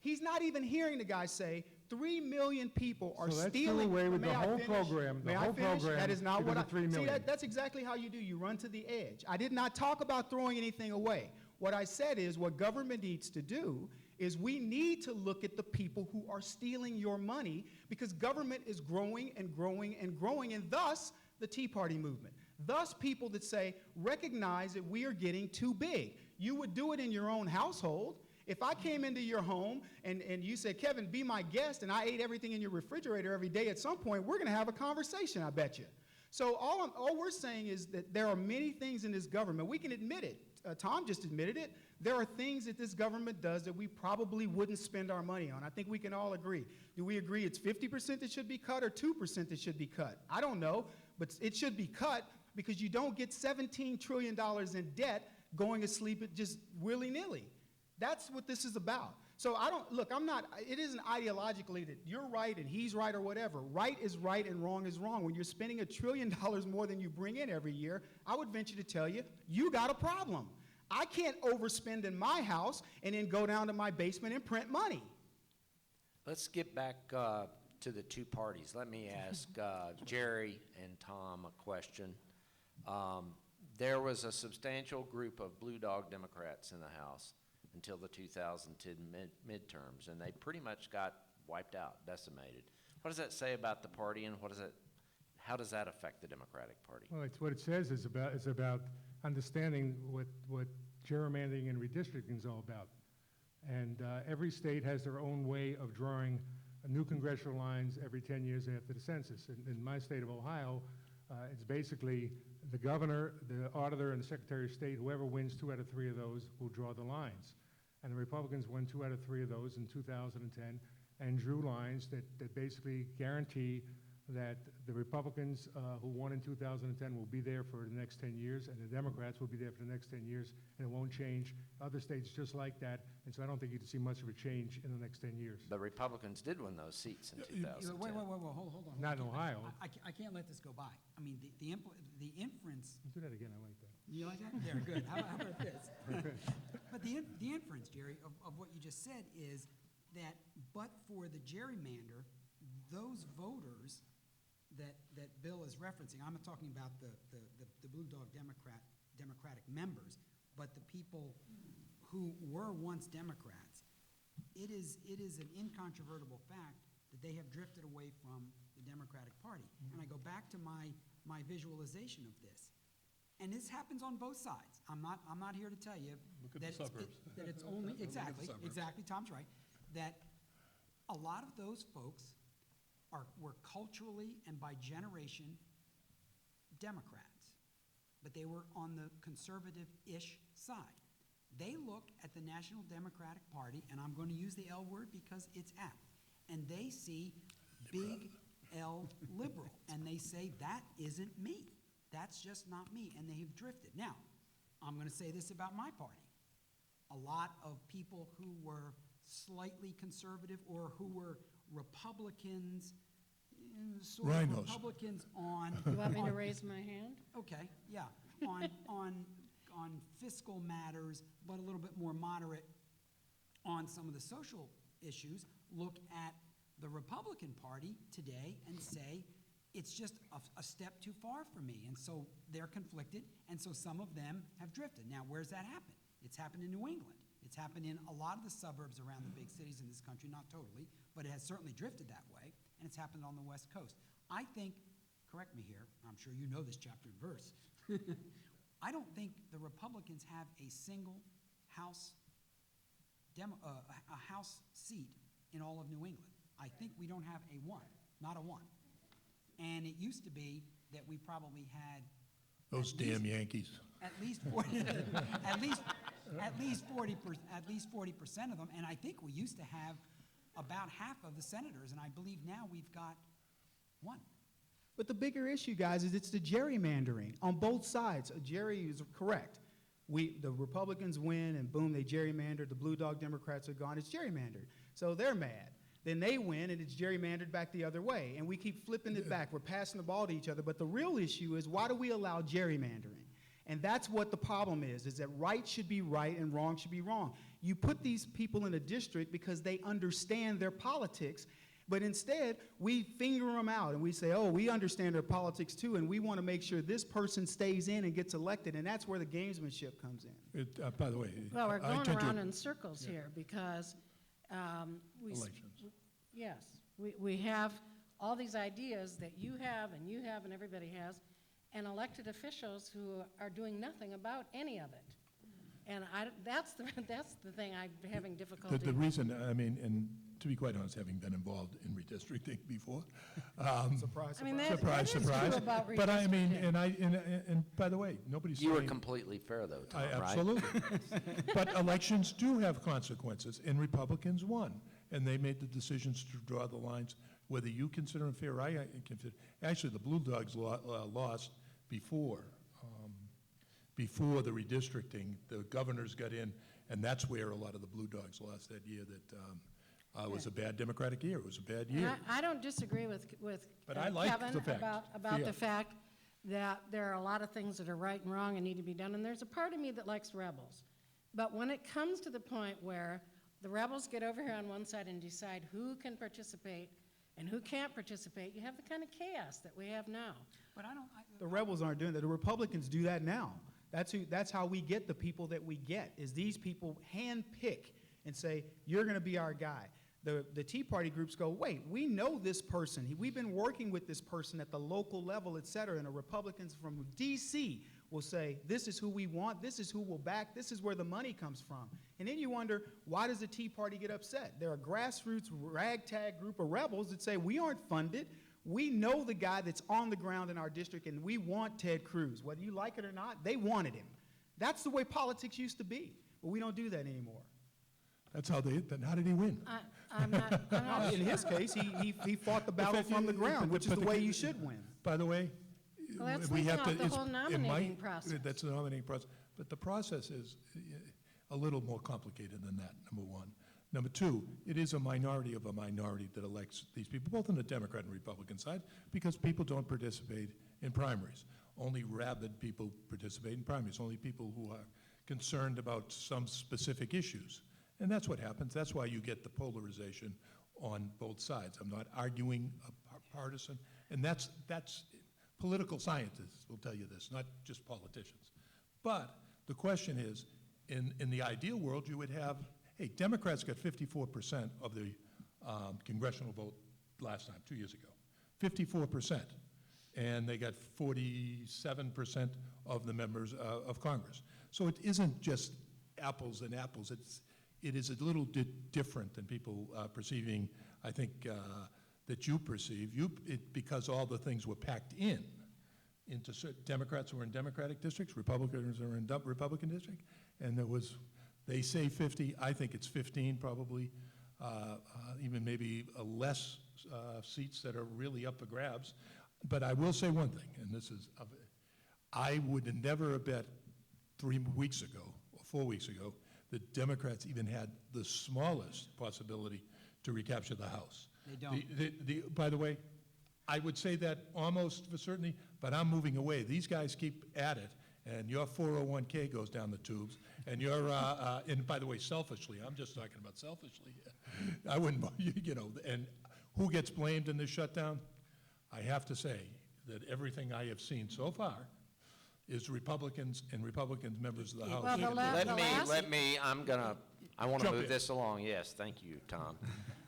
He's not even hearing the guy say, 3 million people are So let's stealing. do away with May the I whole finish? program. May The I whole finish? program That is not because what of 3 See, million. that's exactly how you do. You run to the edge. I did not talk about throwing anything away. What I said is what government needs to do is we need to look at the people who are stealing your money, because government is growing and growing and growing, and thus the Tea Party movement. Thus people that say, recognize that we are getting too big. You would do it in your own household. If I came into your home and you said, Kevin, be my guest, and I ate everything in your refrigerator every day, at some point, we're going to have a conversation, I bet you. So all we're saying is that there are many things in this government. We can admit it. Tom just admitted it. There are things that this government does that we probably wouldn't spend our money on. I think we can all agree. Do we agree it's 50% that should be cut or 2% that should be cut? I don't know, but it should be cut because you don't get $17 trillion in debt going to sleep at just willy-nilly. That's what this is about. So it isn't ideologically that you're right and he's right or whatever. Right is right and wrong is wrong. When you're spending $1 trillion more than you bring in every year, I would venture to tell you, you got a problem. I can't overspend in my house and then go down to my basement and print money. Let's get back to the two parties. Let me ask Jerry and Tom a question. There was a substantial group of Blue Dog Democrats in the House until the 2010 midterms, and they pretty much got wiped out, decimated. What does that say about the party, and how does that affect the Democratic Party? Well, what it says is about understanding what gerrymandering and redistricting is all about. And every state has their own way of drawing new congressional lines every 10 years after the census. In my state of Ohio, it's basically the governor, the auditor, and the secretary of state. Whoever wins 2 out of 3 of those will draw the lines. And the Republicans won 2 out of 3 of those in 2010 and drew lines that basically guarantee that the Republicans who won in 2010 will be there for the next 10 years, and the Democrats will be there for the next 10 years, and it won't change. Other states just like that, and so I don't think you'd see much of a change in the next 10 years. The Republicans did win those seats in 2010. Wait, hold on. Not in Ohio. I can't let this go by. I mean, the inference, Do that again, I like that. you like that? There, good. How about this? But the inference, Jerry, of what you just said is that but for the gerrymander, those voters that Bill is referencing, I'm not talking about the Blue Dog Democratic members, but the people who were once Democrats, it is an incontrovertible fact that they have drifted away from the Democratic Party. And I go back to my visualization of this. And this happens on both sides. I'm not here to tell you Look at that the suburbs. that it's only Look at the exactly, suburbs. Tom's right, that a lot of those folks were culturally and by generation Democrats, but they were on the conservative-ish side. They look at the National Democratic Party, and I'm going to use the L word because it's apt, and they see big L liberal, and they say, that isn't me. That's just not me, and they have drifted. Now, I'm going to say this about my party. A lot of people who were slightly conservative or who were Republicans, sort of Rhinos. Republicans on. You want me to raise my hand? Okay, yeah, on fiscal matters, but a little bit more moderate on some of the social issues, look at the Republican Party today and say, it's just a step too far for me. And so they're conflicted, and so some of them have drifted. Now, where's that happened? It's happened in New England. It's happened in a lot of the suburbs around the big cities in this country, not totally, but it has certainly drifted that way, and it's happened on the West Coast. I think, correct me here, I'm sure you know this chapter and verse, I don't think the Republicans have a single House seat in all of New England. I think we don't have a one, not a one. And it used to be that we probably had Those damn Yankees. at least 40, at least 40% of them. And I think we used to have about half of the senators, and I believe now we've got one. But the bigger issue, guys, is it's the gerrymandering on both sides. Jerry is correct. The Republicans win, and boom, they gerrymandered. The Blue Dog Democrats are gone. It's gerrymandered. So they're mad. Then they win, and it's gerrymandered back the other way. And we keep flipping it back. We're passing the ball to each other. But the real issue is, why do we allow gerrymandering? And that's what the problem is that right should be right and wrong should be wrong. You put these people in a district because they understand their politics, but instead, we finger them out and we say, oh, we understand their politics too, and we want to make sure this person stays in and gets elected, and that's where the gamesmanship comes in. By the way, Well, we're I going tend to- around in circles here because Elections. yes, we have all these ideas that you have and everybody has, and elected officials who are doing nothing about any of it. And that's the thing I'm having difficulty. The reason, I mean, and to be quite honest, having been involved in redistricting before, Surprise, I mean, surprise. that is true about But I mean, redistricting. and by the way, nobody's saying. You were completely fair, though, Tom, right? Absolutely. But elections do have consequences, and Republicans won, and they made the decisions to draw the lines, whether you consider them fair, I consider. Actually, the Blue Dogs lost before the redistricting. The governors got in, and that's where a lot of the Blue Dogs lost that year. That was a bad Democratic year. It was a bad And year. I don't disagree with But I like Kevin the fact, about yeah. the fact that there are a lot of things that are right and wrong and need to be done, and there's a part of me that likes rebels. But when it comes to the point where the rebels get over here on one side and decide who can participate and who can't participate, you have the kind of chaos that we have now. But The rebels aren't doing that. The Republicans do that now. That's how we get the people that we get, is these people handpick and say, you're going to be our guy. The Tea Party groups go, wait, we know this person. We've been working with this person at the local level, et cetera, and the Republicans from D.C. will say, this is who we want, this is who we'll back, this is where the money comes from. And then you wonder, why does the Tea Party get upset? They're a grassroots ragtag group of rebels that say, we aren't funded. We know the guy that's on the ground in our district, and we want Ted Cruz. Whether you like it or not, they wanted him. That's the way politics used to be, but we don't do that anymore. That's how then how did he win? I'm not, I'm No, not in sure. his case, he fought the battle fact, from the but- ground, which is but the the- way you should win. By the way, Well, that's we leaving have to. out the it's- whole it nominating might- process. That's the nominating process. But the process is a little more complicated than that, number one. Number two, it is a minority of a minority that elects these people, both on the Democrat and Republican side, because people don't participate in primaries. Only rabid people participate in primaries, only people who are concerned about some specific issues. And that's what happens. That's why you get the polarization on both sides. I'm not arguing a partisan, and that's political scientists will tell you this, not just politicians. But the question is, in the ideal world, you would have, hey, Democrats got 54% of the congressional vote last time, 2 years ago. 54%. And they got 47% of the members of Congress. So it isn't just apples and apples. It is a little different than people perceiving, I think, that you perceive. Because all the things were packed into Democrats were in Democratic districts, Republicans are in Republican district, and they say 50, I think it's 15 probably, even maybe less seats that are really up for grabs. But I will say one thing, and this is, I would never have bet 3 weeks ago or 4 weeks ago that Democrats even had the smallest possibility to recapture the House. They don't. By the way, I would say that almost for certainty, but I'm moving away. These guys keep at it, and your 401k goes down the tubes, and and by the way, selfishly, I'm just talking about selfishly. I wouldn't, and who gets blamed in this shutdown? I have to say that everything I have seen so far is Republicans and Republican members of the House. Well, the last- I want to Jump move in. this along. Yes, thank you, Tom.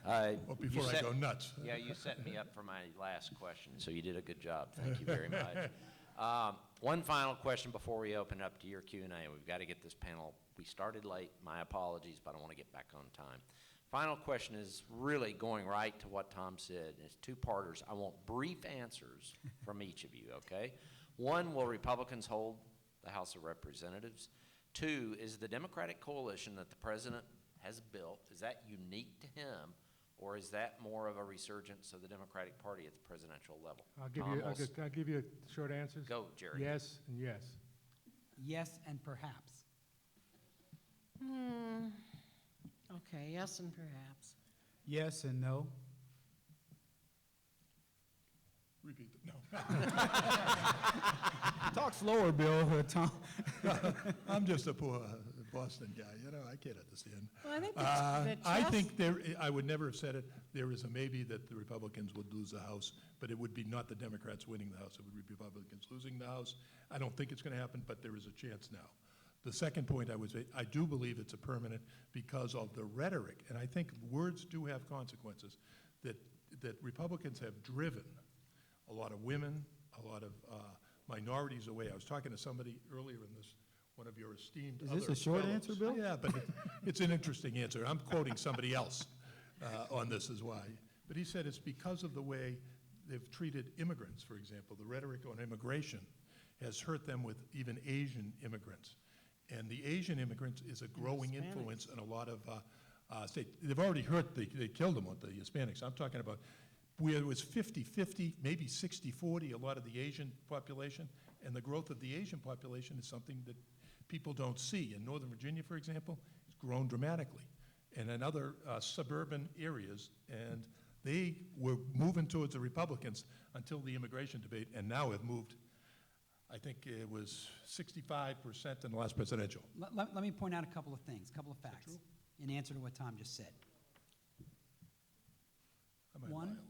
Well, before I go nuts. Yeah, you set me up for my last question, so you did a good job. Thank you very much. One final question before we open up to your Q&A. We've got to get this panel, we started late, my apologies, but I want to get back on time. Final question is really going right to what Tom said. It's two-parters. I want brief answers from each of you, okay? One, will Republicans hold the House of Representatives? Two, is the Democratic coalition that the president has built, is that unique to him, or is that more of a resurgence of the Democratic Party at the presidential level? I'll Tom, give you short answers. Go, Jerry. Yes and yes. Yes and perhaps. Okay, yes and perhaps. Yes and no. Repeat it. No. Talk slower, Bill. Tom. I'm just a poor Boston guy, I can't understand. Well, I think I think I would never have said it, there is a maybe that the Republicans would lose the House, but it would be not the Democrats winning the House, it would be Republicans losing the House. I don't think it's going to happen, but there is a chance now. The second point I would say, I do believe it's a permanent because of the rhetoric, and I think words do have consequences, that Republicans have driven a lot of women, a lot of minorities away. I was talking to somebody earlier in this, one of your esteemed Is other this a short fellows. answer, Bill? Yeah, but it's an interesting answer. I'm quoting somebody else on this is why. But he said it's because of the way they've treated immigrants, for example. The rhetoric on immigration has hurt them with even Asian immigrants. And the Asian immigrants is a growing Hispanics. influence in a lot of states. They've already hurt, they killed them with the Hispanics. I'm talking about where it was 50-50, maybe 60-40, a lot of the Asian population. And the growth of the Asian population is something that people don't see. In Northern Virginia, for example, it's grown dramatically. And in other suburban areas, and they were moving towards the Republicans until the immigration debate, and now have moved, I think it was 65% in the last presidential. Let me point out a couple of things, a couple of facts, in answer to what Tom just said. I might lie a One, little bit.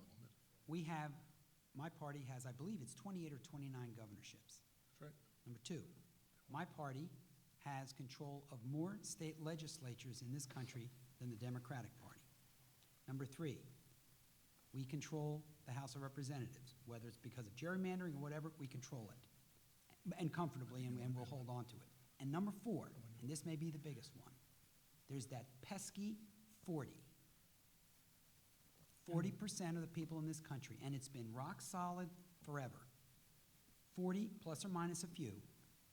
we have, my party has, I believe it's 28 or 29 governorships. That's right. Number two, my party has control of more state legislatures in this country than the Democratic Party. Number three, we control the House of Representatives. Whether it's because of gerrymandering or whatever, we control it, and comfortably, and we'll hold on to it. And number four, and this may be the biggest one, there's that pesky 40. 40% of the people in this country, and it's been rock solid forever. 40, plus or minus a few,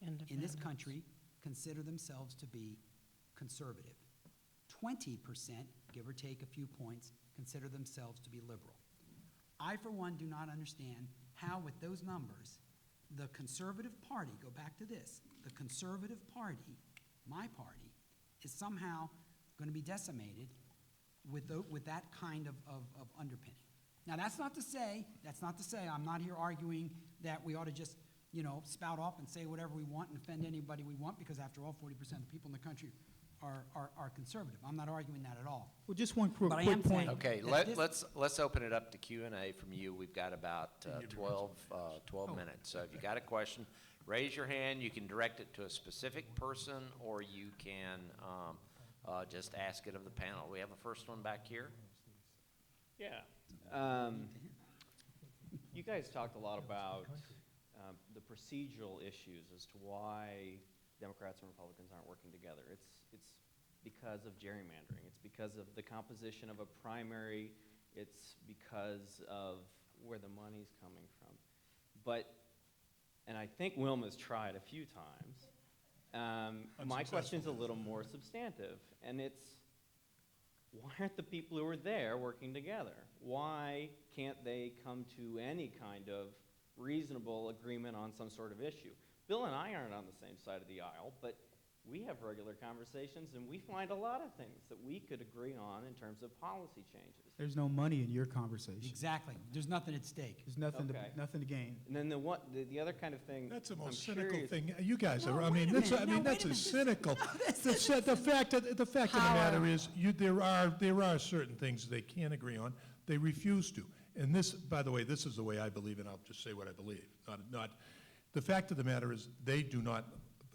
in this Independents. country consider themselves to be conservative. 20%, give or take a few points, consider themselves to be liberal. I, for one, do not understand how, with those numbers, the Conservative Party, go back to this, the Conservative Party, my party, is somehow going to be decimated with that kind of underpinning. Now, that's not to say, I'm not here arguing that we ought to just, spout off and say whatever we want and offend anybody we want, because after all, 40% of the people in the country are conservative. I'm not arguing that at all. Well, just one quick But I am point. saying- Okay, that this- let's open it up to Q&A from you. We've got about 12 minutes. So if you got a question, raise your hand. You can direct it to a specific person, or you can just ask it of the panel. We have a first one back here. Yeah. You guys talked a lot about the procedural issues as to why Democrats and Republicans aren't working together. It's because of gerrymandering. It's because of the composition of a primary. It's because of where the money's coming from. And I think Wilma's tried a few times. My question's a little more substantive, and it's, why aren't the people who are there working together? Why can't they come to any kind of reasonable agreement on some sort of issue? Bill and I aren't on the same side of the aisle, but we have regular conversations, and we find a lot of things that we could agree on in terms of policy changes. There's no money in your conversation. Exactly. There's nothing at stake. There's nothing Okay. nothing to gain. And then the other kind of thing. That's the most I'm cynical curious- thing. You guys No, are, wait a that's minute. a cynical. This The fact of the matter is, there are certain things they can't agree on. They refuse to. And this, by the way, this is the way I believe, and I'll just say what I believe. The fact of the matter is, they do not,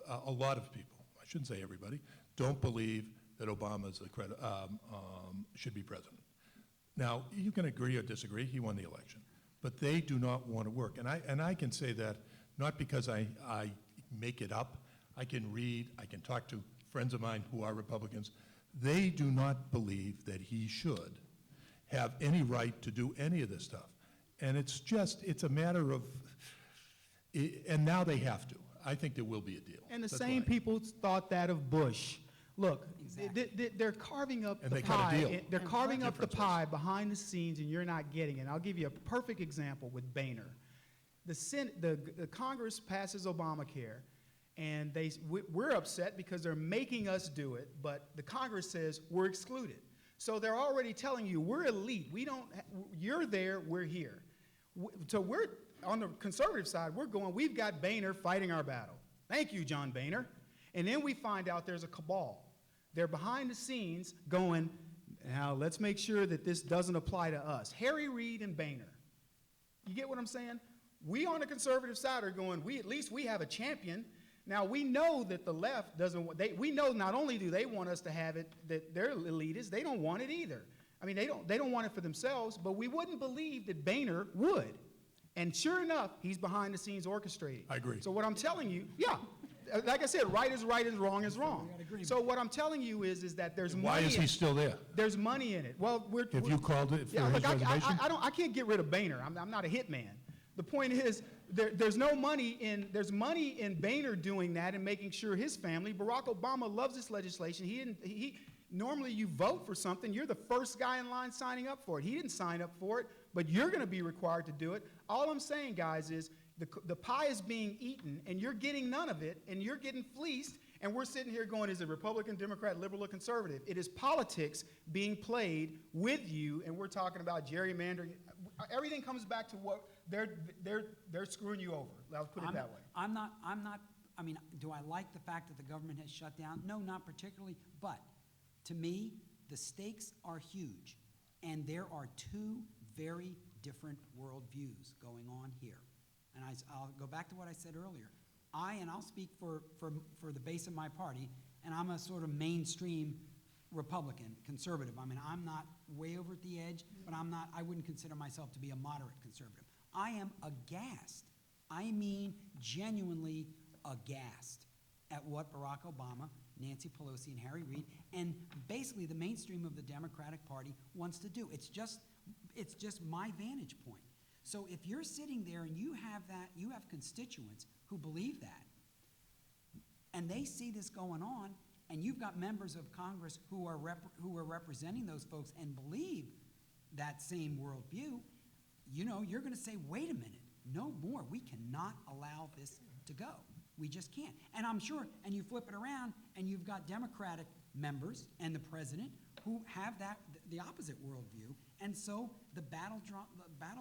a lot of people, I shouldn't say everybody, don't believe that Obama should be president. Now, you can agree or disagree, he won the election, but they do not want to work. And I can say that not because I make it up. I can read, I can talk to friends of mine who are Republicans. They do not believe that he should have any right to do any of this stuff. And it's a matter of, and now they have to. I think there will be a deal. And the That's same why. people thought that of Bush. Look, Exactly. they're carving up And the they cut a pie. deal. They're carving up the Differences. pie behind the scenes, and you're not getting it. And I'll give you a perfect example with Boehner. The Congress passes Obamacare, and we're upset because they're making us do it, but the Congress says we're excluded. So they're already telling you, we're elite. You're there, we're here. So we're, on the conservative side, we've got Boehner fighting our battle. Thank you, John Boehner. And then we find out there's a cabal. They're behind the scenes going, now let's make sure that this doesn't apply to us. Harry Reid and Boehner. You get what I'm saying? We on the conservative side are going, at least we have a champion. Now, we know that the left doesn't, we know not only do they want us to have it, that they're elitists, they don't want it either. I mean, they don't want it for themselves, but we wouldn't believe that Boehner would. And sure enough, he's behind the scenes orchestrating. I agree. So what I'm telling you, like I said, right is wrong is wrong. So what I'm telling you is that there's money. Why is he still there? There's money in it. Well, Have you called it for his resignation? I can't get rid of Boehner. I'm not a hitman. The point is, there's money in Boehner doing that and making sure his family. Barack Obama loves this legislation. Normally you vote for something, you're the first guy in line signing up for it. He didn't sign up for it, but you're going to be required to do it. All I'm saying, guys, is the pie is being eaten, and you're getting none of it, and you're getting fleeced, and we're sitting here going, is it Republican, Democrat, liberal, or conservative? It is politics being played with you, and we're talking about gerrymandering. Everything comes back to what they're screwing you over. I'll put it that way. I'm not, I mean, do I like the fact that the government has shut down? No, not particularly, but to me, the stakes are huge, and there are two very different worldviews going on here. And I'll go back to what I said earlier. I'll speak for the base of my party, and I'm a sort of mainstream Republican, conservative. I mean, I'm not way over at the edge, but I wouldn't consider myself to be a moderate conservative. I am aghast. I mean, genuinely aghast at what Barack Obama, Nancy Pelosi, and Harry Reid, and basically the mainstream of the Democratic Party wants to do. It's just my vantage point. So if you're sitting there and you have constituents who believe that, and they see this going on, and you've got members of Congress who are representing those folks and believe that same worldview, you know, you're going to say, wait a minute, no more. We cannot allow this to go. We just can't. And I'm sure, and you flip it around, and you've got Democratic members and the president who have the opposite worldview, and so the battle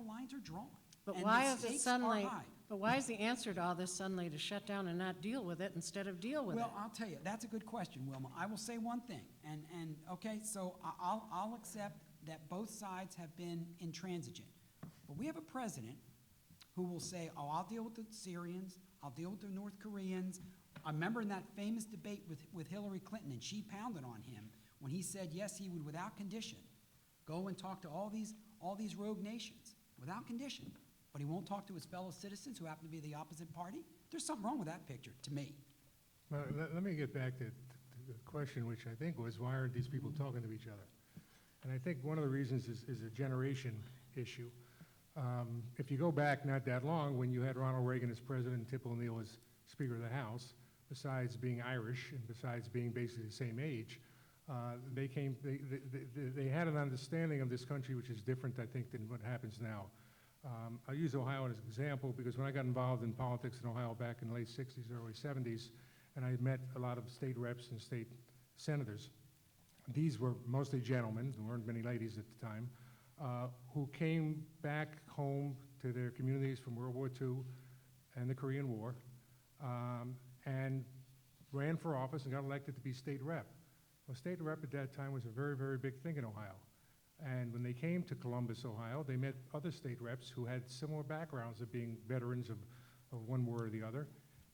lines are drawn. But and why the is it stakes suddenly, are high. but why is the answer to all this suddenly to shut down and not deal with it instead of deal with it? Well, I'll tell you, that's a good question, Wilma. I will say one thing, and okay, so I'll accept that both sides have been intransigent. But we have a president who will say, oh, I'll deal with the Syrians, I'll deal with the North Koreans. I remember in that famous debate with Hillary Clinton, and she pounded on him when he said, yes, he would, without condition, go and talk to all these rogue nations, without condition. But he won't talk to his fellow citizens who happen to be the opposite party. There's something wrong with that picture, to me. Well, let me get back to the question, which I think was, why aren't these people talking to each other? And I think one of the reasons is a generation issue. If you go back not that long, when you had Ronald Reagan as president and Tip O'Neill as Speaker of the House, besides being Irish and besides being basically the same age, they had an understanding of this country which is different, I think, than what happens now. I'll use Ohio as an example because when I got involved in politics in Ohio back in the late 60s, early 70s, and I met a lot of state reps and state senators, these were mostly gentlemen, there weren't many ladies at the time, who came back home to their communities from World War II and the Korean War, and ran for office and got elected to be state rep. Well, state rep at that time was a very, very big thing in Ohio. And when they came to Columbus, Ohio, they met other state reps who had similar backgrounds of being veterans of one war or the other.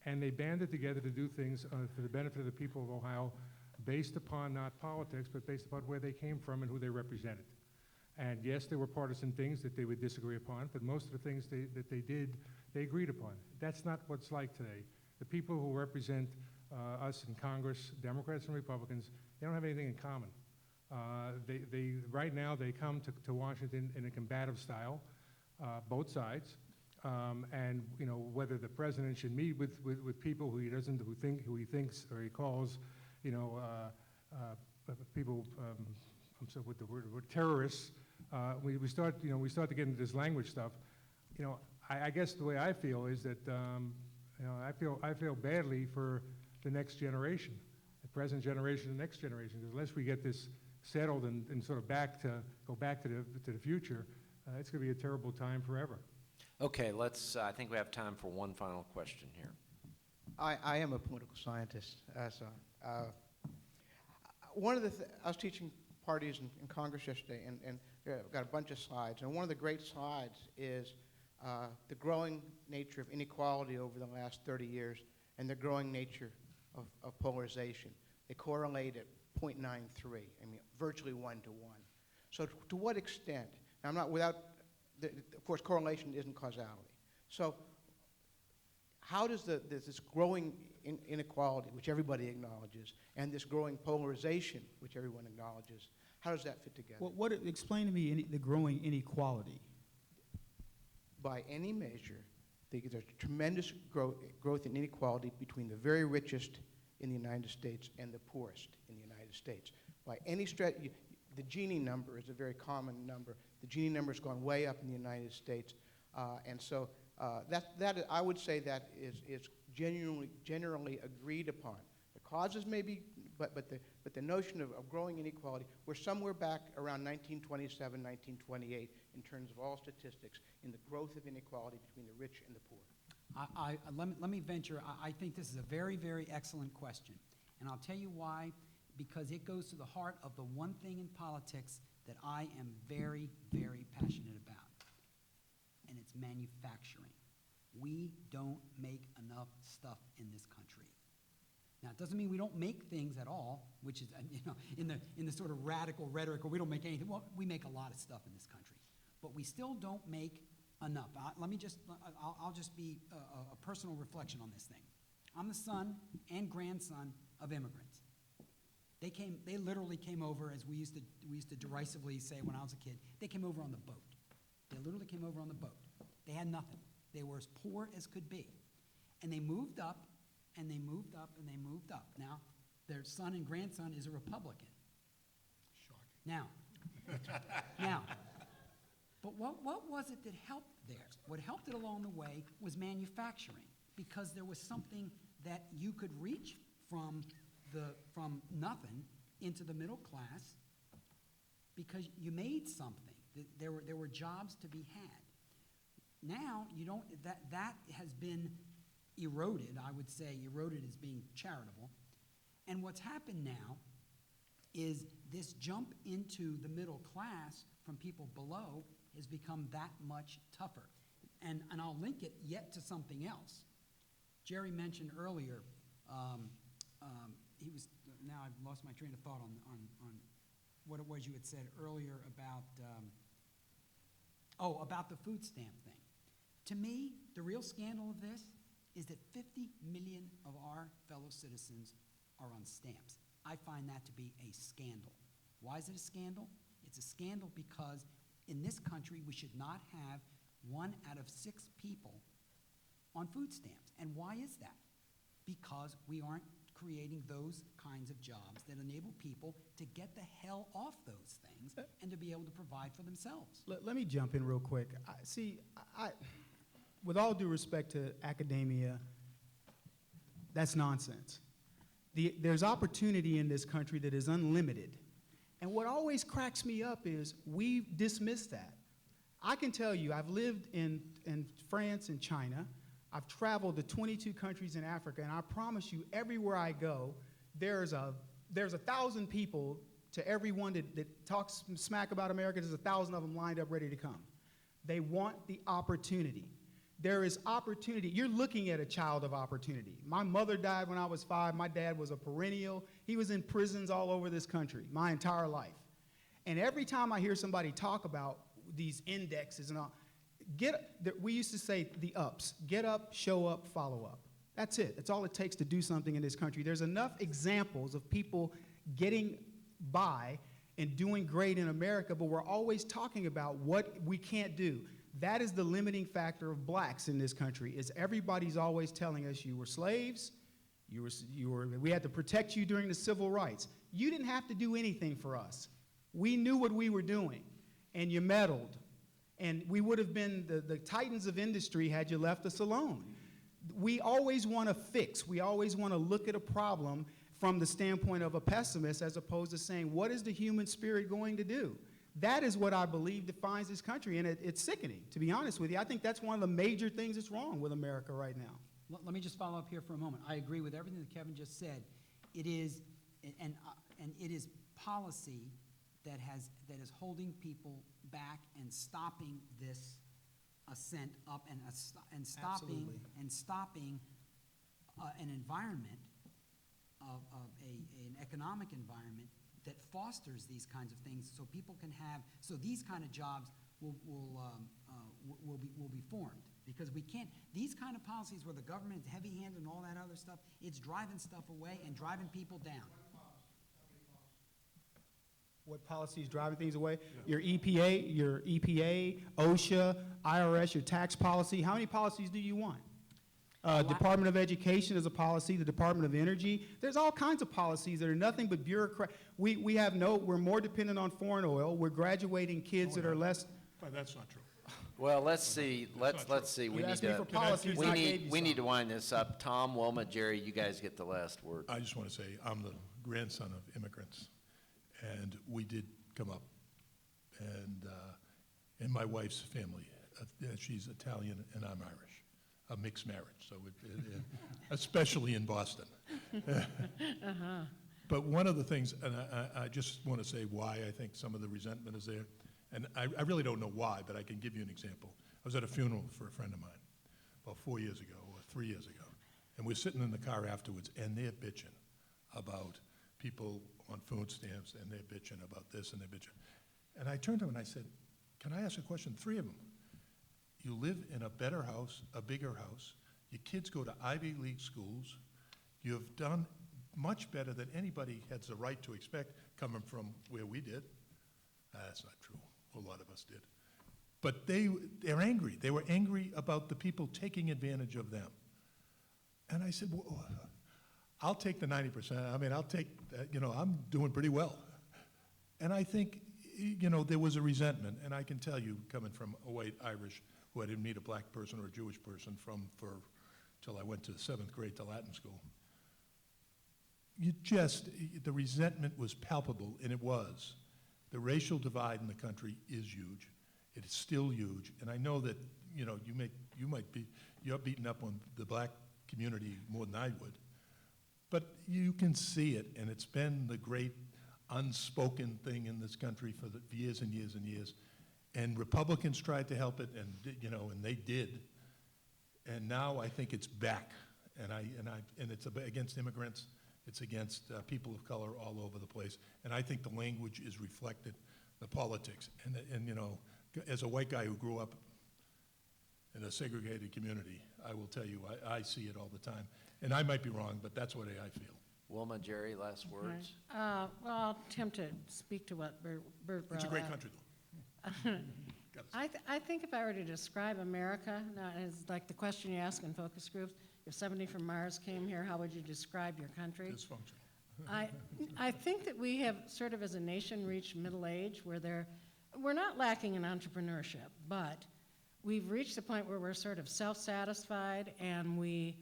And they banded together to do things for the benefit of the people of Ohio based upon not politics, but based upon where they came from and who they represented. And yes, there were partisan things that they would disagree upon, but most of the things that they did, they agreed upon. That's not what it's like today. The people who represent us in Congress, Democrats and Republicans, they don't have anything in common. Right now, they come to Washington in a combative style, both sides, and you know whether the president should meet with people who he thinks or he calls, you know, people. I'm sorry, with the word terrorists. We start to get into this language stuff. You know, I guess the way I feel is that you know I feel badly for the next generation, the present generation, the next generation, because unless we get this settled and sort of go back to the future, it's going to be a terrible time forever. Okay, I think we have time for one final question here. I am a political scientist. One of the I was teaching parties in Congress yesterday, and I've got a bunch of slides. And one of the great slides is the growing nature of inequality over the last 30 years and the growing nature of polarization. They correlate at 0.93, I mean, virtually 1 to 1. So to what extent, now I'm not without, of course, correlation isn't causality. So how does this growing inequality, which everybody acknowledges, and this growing polarization, which everyone acknowledges, how does that fit together? Well, explain to me the growing inequality. By any measure, there's tremendous growth in inequality between the very richest in the United States and the poorest in the United States. By any stretch, the Gini number is a very common number. The Gini number has gone way up in the United States. And so I would say that is generally agreed upon. The causes may be, but the notion of growing inequality, we're somewhere back around 1927, 1928 in terms of all statistics in the growth of inequality between the rich and the poor. Let me venture. I think this is a very, very excellent question. And I'll tell you why, because it goes to the heart of the one thing in politics that I am very, very passionate about, and it's manufacturing. We don't make enough stuff in this country. Now, it doesn't mean we don't make things at all, which is, you know, in the sort of radical rhetoric, or we don't make anything. Well, we make a lot of stuff in this country, but we still don't make enough. I'll just be a personal reflection on this thing. I'm the son and grandson of immigrants. They literally came over, as we used to derisively say when I was a kid. They came over on the boat. They literally came over on the boat. They had nothing. They were as poor as could be, and they moved up, and they moved up, and they moved up. Now, their son and grandson is a Republican. Shocking. Now, but what was it that helped there? What helped it along the way was manufacturing, because there was something that you could reach from nothing into the middle class, because you made something. There were jobs to be had. Now you don't. That has been eroded. I would say eroded as being charitable. And what's happened now is this jump into the middle class from people below has become that much tougher. And I'll link it yet to something else. Jerry mentioned earlier, now I've lost my train of thought on what it was you had said earlier about the food stamp thing. To me, the real scandal of this is that 50 million of our fellow citizens are on stamps. I find that to be a scandal. Why is it a scandal? It's a scandal because in this country, we should not have 1 out of 6 people on food stamps. And why is that? Because we aren't creating those kinds of jobs that enable people to get the hell off those things and to be able to provide for themselves. Let me jump in real quick. With all due respect to academia, that's nonsense. There's opportunity in this country that is unlimited. And what always cracks me up is we dismiss that. I can tell you, I've lived in France and China. I've traveled to 22 countries in Africa, and I promise you, everywhere I go, there's 1,000 people to everyone that talks smack about America. There's 1,000 of them lined up ready to come. They want the opportunity. There is opportunity. You're looking at a child of opportunity. My mother died when I was 5. My dad was a perennial. He was in prisons all over this country my entire life. And every time I hear somebody talk about these indexes and all, we used to say the ups. Get up, show up, follow up. That's it. That's all it takes to do something in this country. There's enough examples of people getting by and doing great in America, but we're always talking about what we can't do. That is the limiting factor of blacks in this country, is everybody's always telling us you were slaves, we had to protect you during the civil rights. You didn't have to do anything for us. We knew what we were doing, and you meddled. And we would have been the titans of industry had you left us alone. We always want to fix. We always want to look at a problem from the standpoint of a pessimist as opposed to saying, what is the human spirit going to do? That is what I believe defines this country, and it's sickening, to be honest with you. I think that's one of the major things that's wrong with America right now. Let me just follow up here for a moment. I agree with everything that Kevin just said. It is, and it is policy that is holding people back and stopping this ascent up and stopping an environment an economic environment that fosters these kinds of things, so people can have, so these kind of jobs will be formed. Because we can't, these kind of policies where the government is heavy-handed and all that other stuff, it's driving stuff away and driving people down. What policy is driving things away? Yeah. Your EPA, OSHA, IRS, your tax policy. How many policies do you want? Department of Education is a policy, the Department of Energy. There's all kinds of policies that are nothing but bureaucrat. We're more dependent on foreign oil. We're graduating kids that are less. But that's not true. Well, let's see. Let's see. We need to wind this up. Tom, Wilma, Jerry, you guys get the last word. I just want to say I'm the grandson of immigrants, and we did come up, and my wife's family, she's Italian and I'm Irish, a mixed marriage. So especially in Boston. But one of the things, and I just want to say why I think some of the resentment is there. And I really don't know why, but I can give you an example. I was at a funeral for a friend of mine about 4 years ago or 3 years ago, and we're sitting in the car afterwards, and they're bitching about people on food stamps, and they're bitching about this, and they're bitching. And I turned to them and I said, can I ask a question? 3 of them. You live in a better house, a bigger house. Your kids go to Ivy League schools. You've done much better than anybody has the right to expect coming from where we did. That's not true. A lot of us did. But they're angry. They were angry about the people taking advantage of them. And I said, well, I'll take the 90%. I mean, I'll take, I'm doing pretty well. And I think, there was a resentment, and I can tell you, coming from a white Irish, who I didn't meet a black person or a Jewish person till I went to 7th grade to Latin school. The resentment was palpable, and it was. The racial divide in the country is huge. It is still huge, and I know that, you're beating up on the black community more than I would, but you can see it, and it's been the great unspoken thing in this country for years and years and years. And Republicans tried to help it, and they did. And now I think it's back, and it's against immigrants. It's against people of color all over the place. And I think the language is reflected, the politics. And as a white guy who grew up in a segregated community, I will tell you, I see it all the time. And I might be wrong, but that's what I feel. Wilma, Jerry, last words? Well, I'll attempt to speak to what Bert brought up. It's a great country, though. I think if I were to describe America, now, as like the question you ask in focus groups, if somebody from Mars came here, how would you describe your country? Dysfunctional. I think that we have sort of as a nation reached middle age where we're not lacking in entrepreneurship, but we've reached the point where we're sort of self-satisfied, and we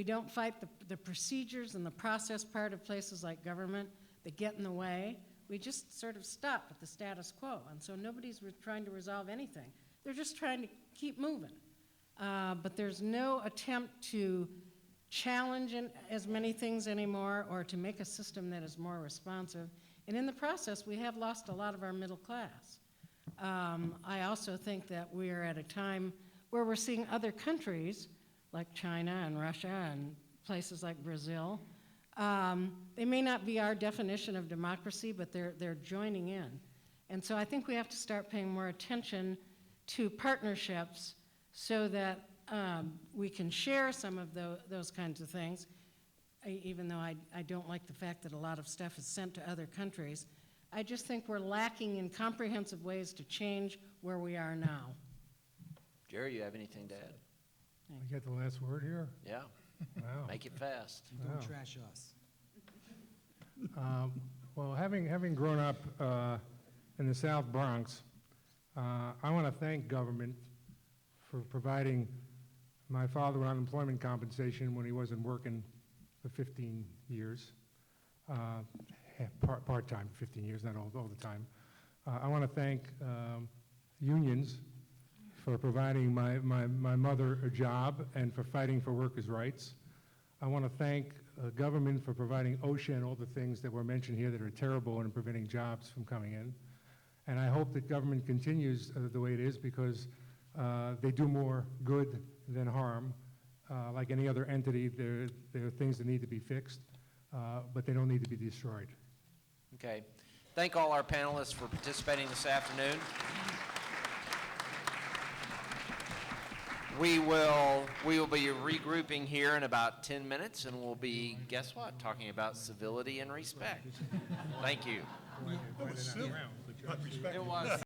don't fight the procedures and the process part of places like government that get in the way. We just sort of stop at the status quo, and so nobody's trying to resolve anything. They're just trying to keep moving. But there's no attempt to challenge as many things anymore or to make a system that is more responsive. And in the process, we have lost a lot of our middle class. I also think that we're at a time where we're seeing other countries like China and Russia and places like Brazil. They may not be our definition of democracy, but they're joining in. And so I think we have to start paying more attention to partnerships so that we can share some of those kinds of things, even though I don't like the fact that a lot of stuff is sent to other countries. I just think we're lacking in comprehensive ways to change where we are now. Jerry, you have anything to add? I get the last word here? Yeah, Wow. make it fast. Don't Wow. trash us. Well, having grown up in the South Bronx, I want to thank government for providing my father with unemployment compensation when he wasn't working for 15 years, part-time, 15 years, not all the time. I want to thank unions for providing my mother a job and for fighting for workers' rights. I want to thank government for providing OSHA and all the things that were mentioned here that are terrible and preventing jobs from coming in. And I hope that government continues the way it is because they do more good than harm. Like any other entity, there are things that need to be fixed, but they don't need to be destroyed. Okay. Thank all our panelists for participating this afternoon. We will be regrouping here in about 10 minutes, and we'll be, guess what, talking about civility and respect. Thank you. That was silly, but respect. It was.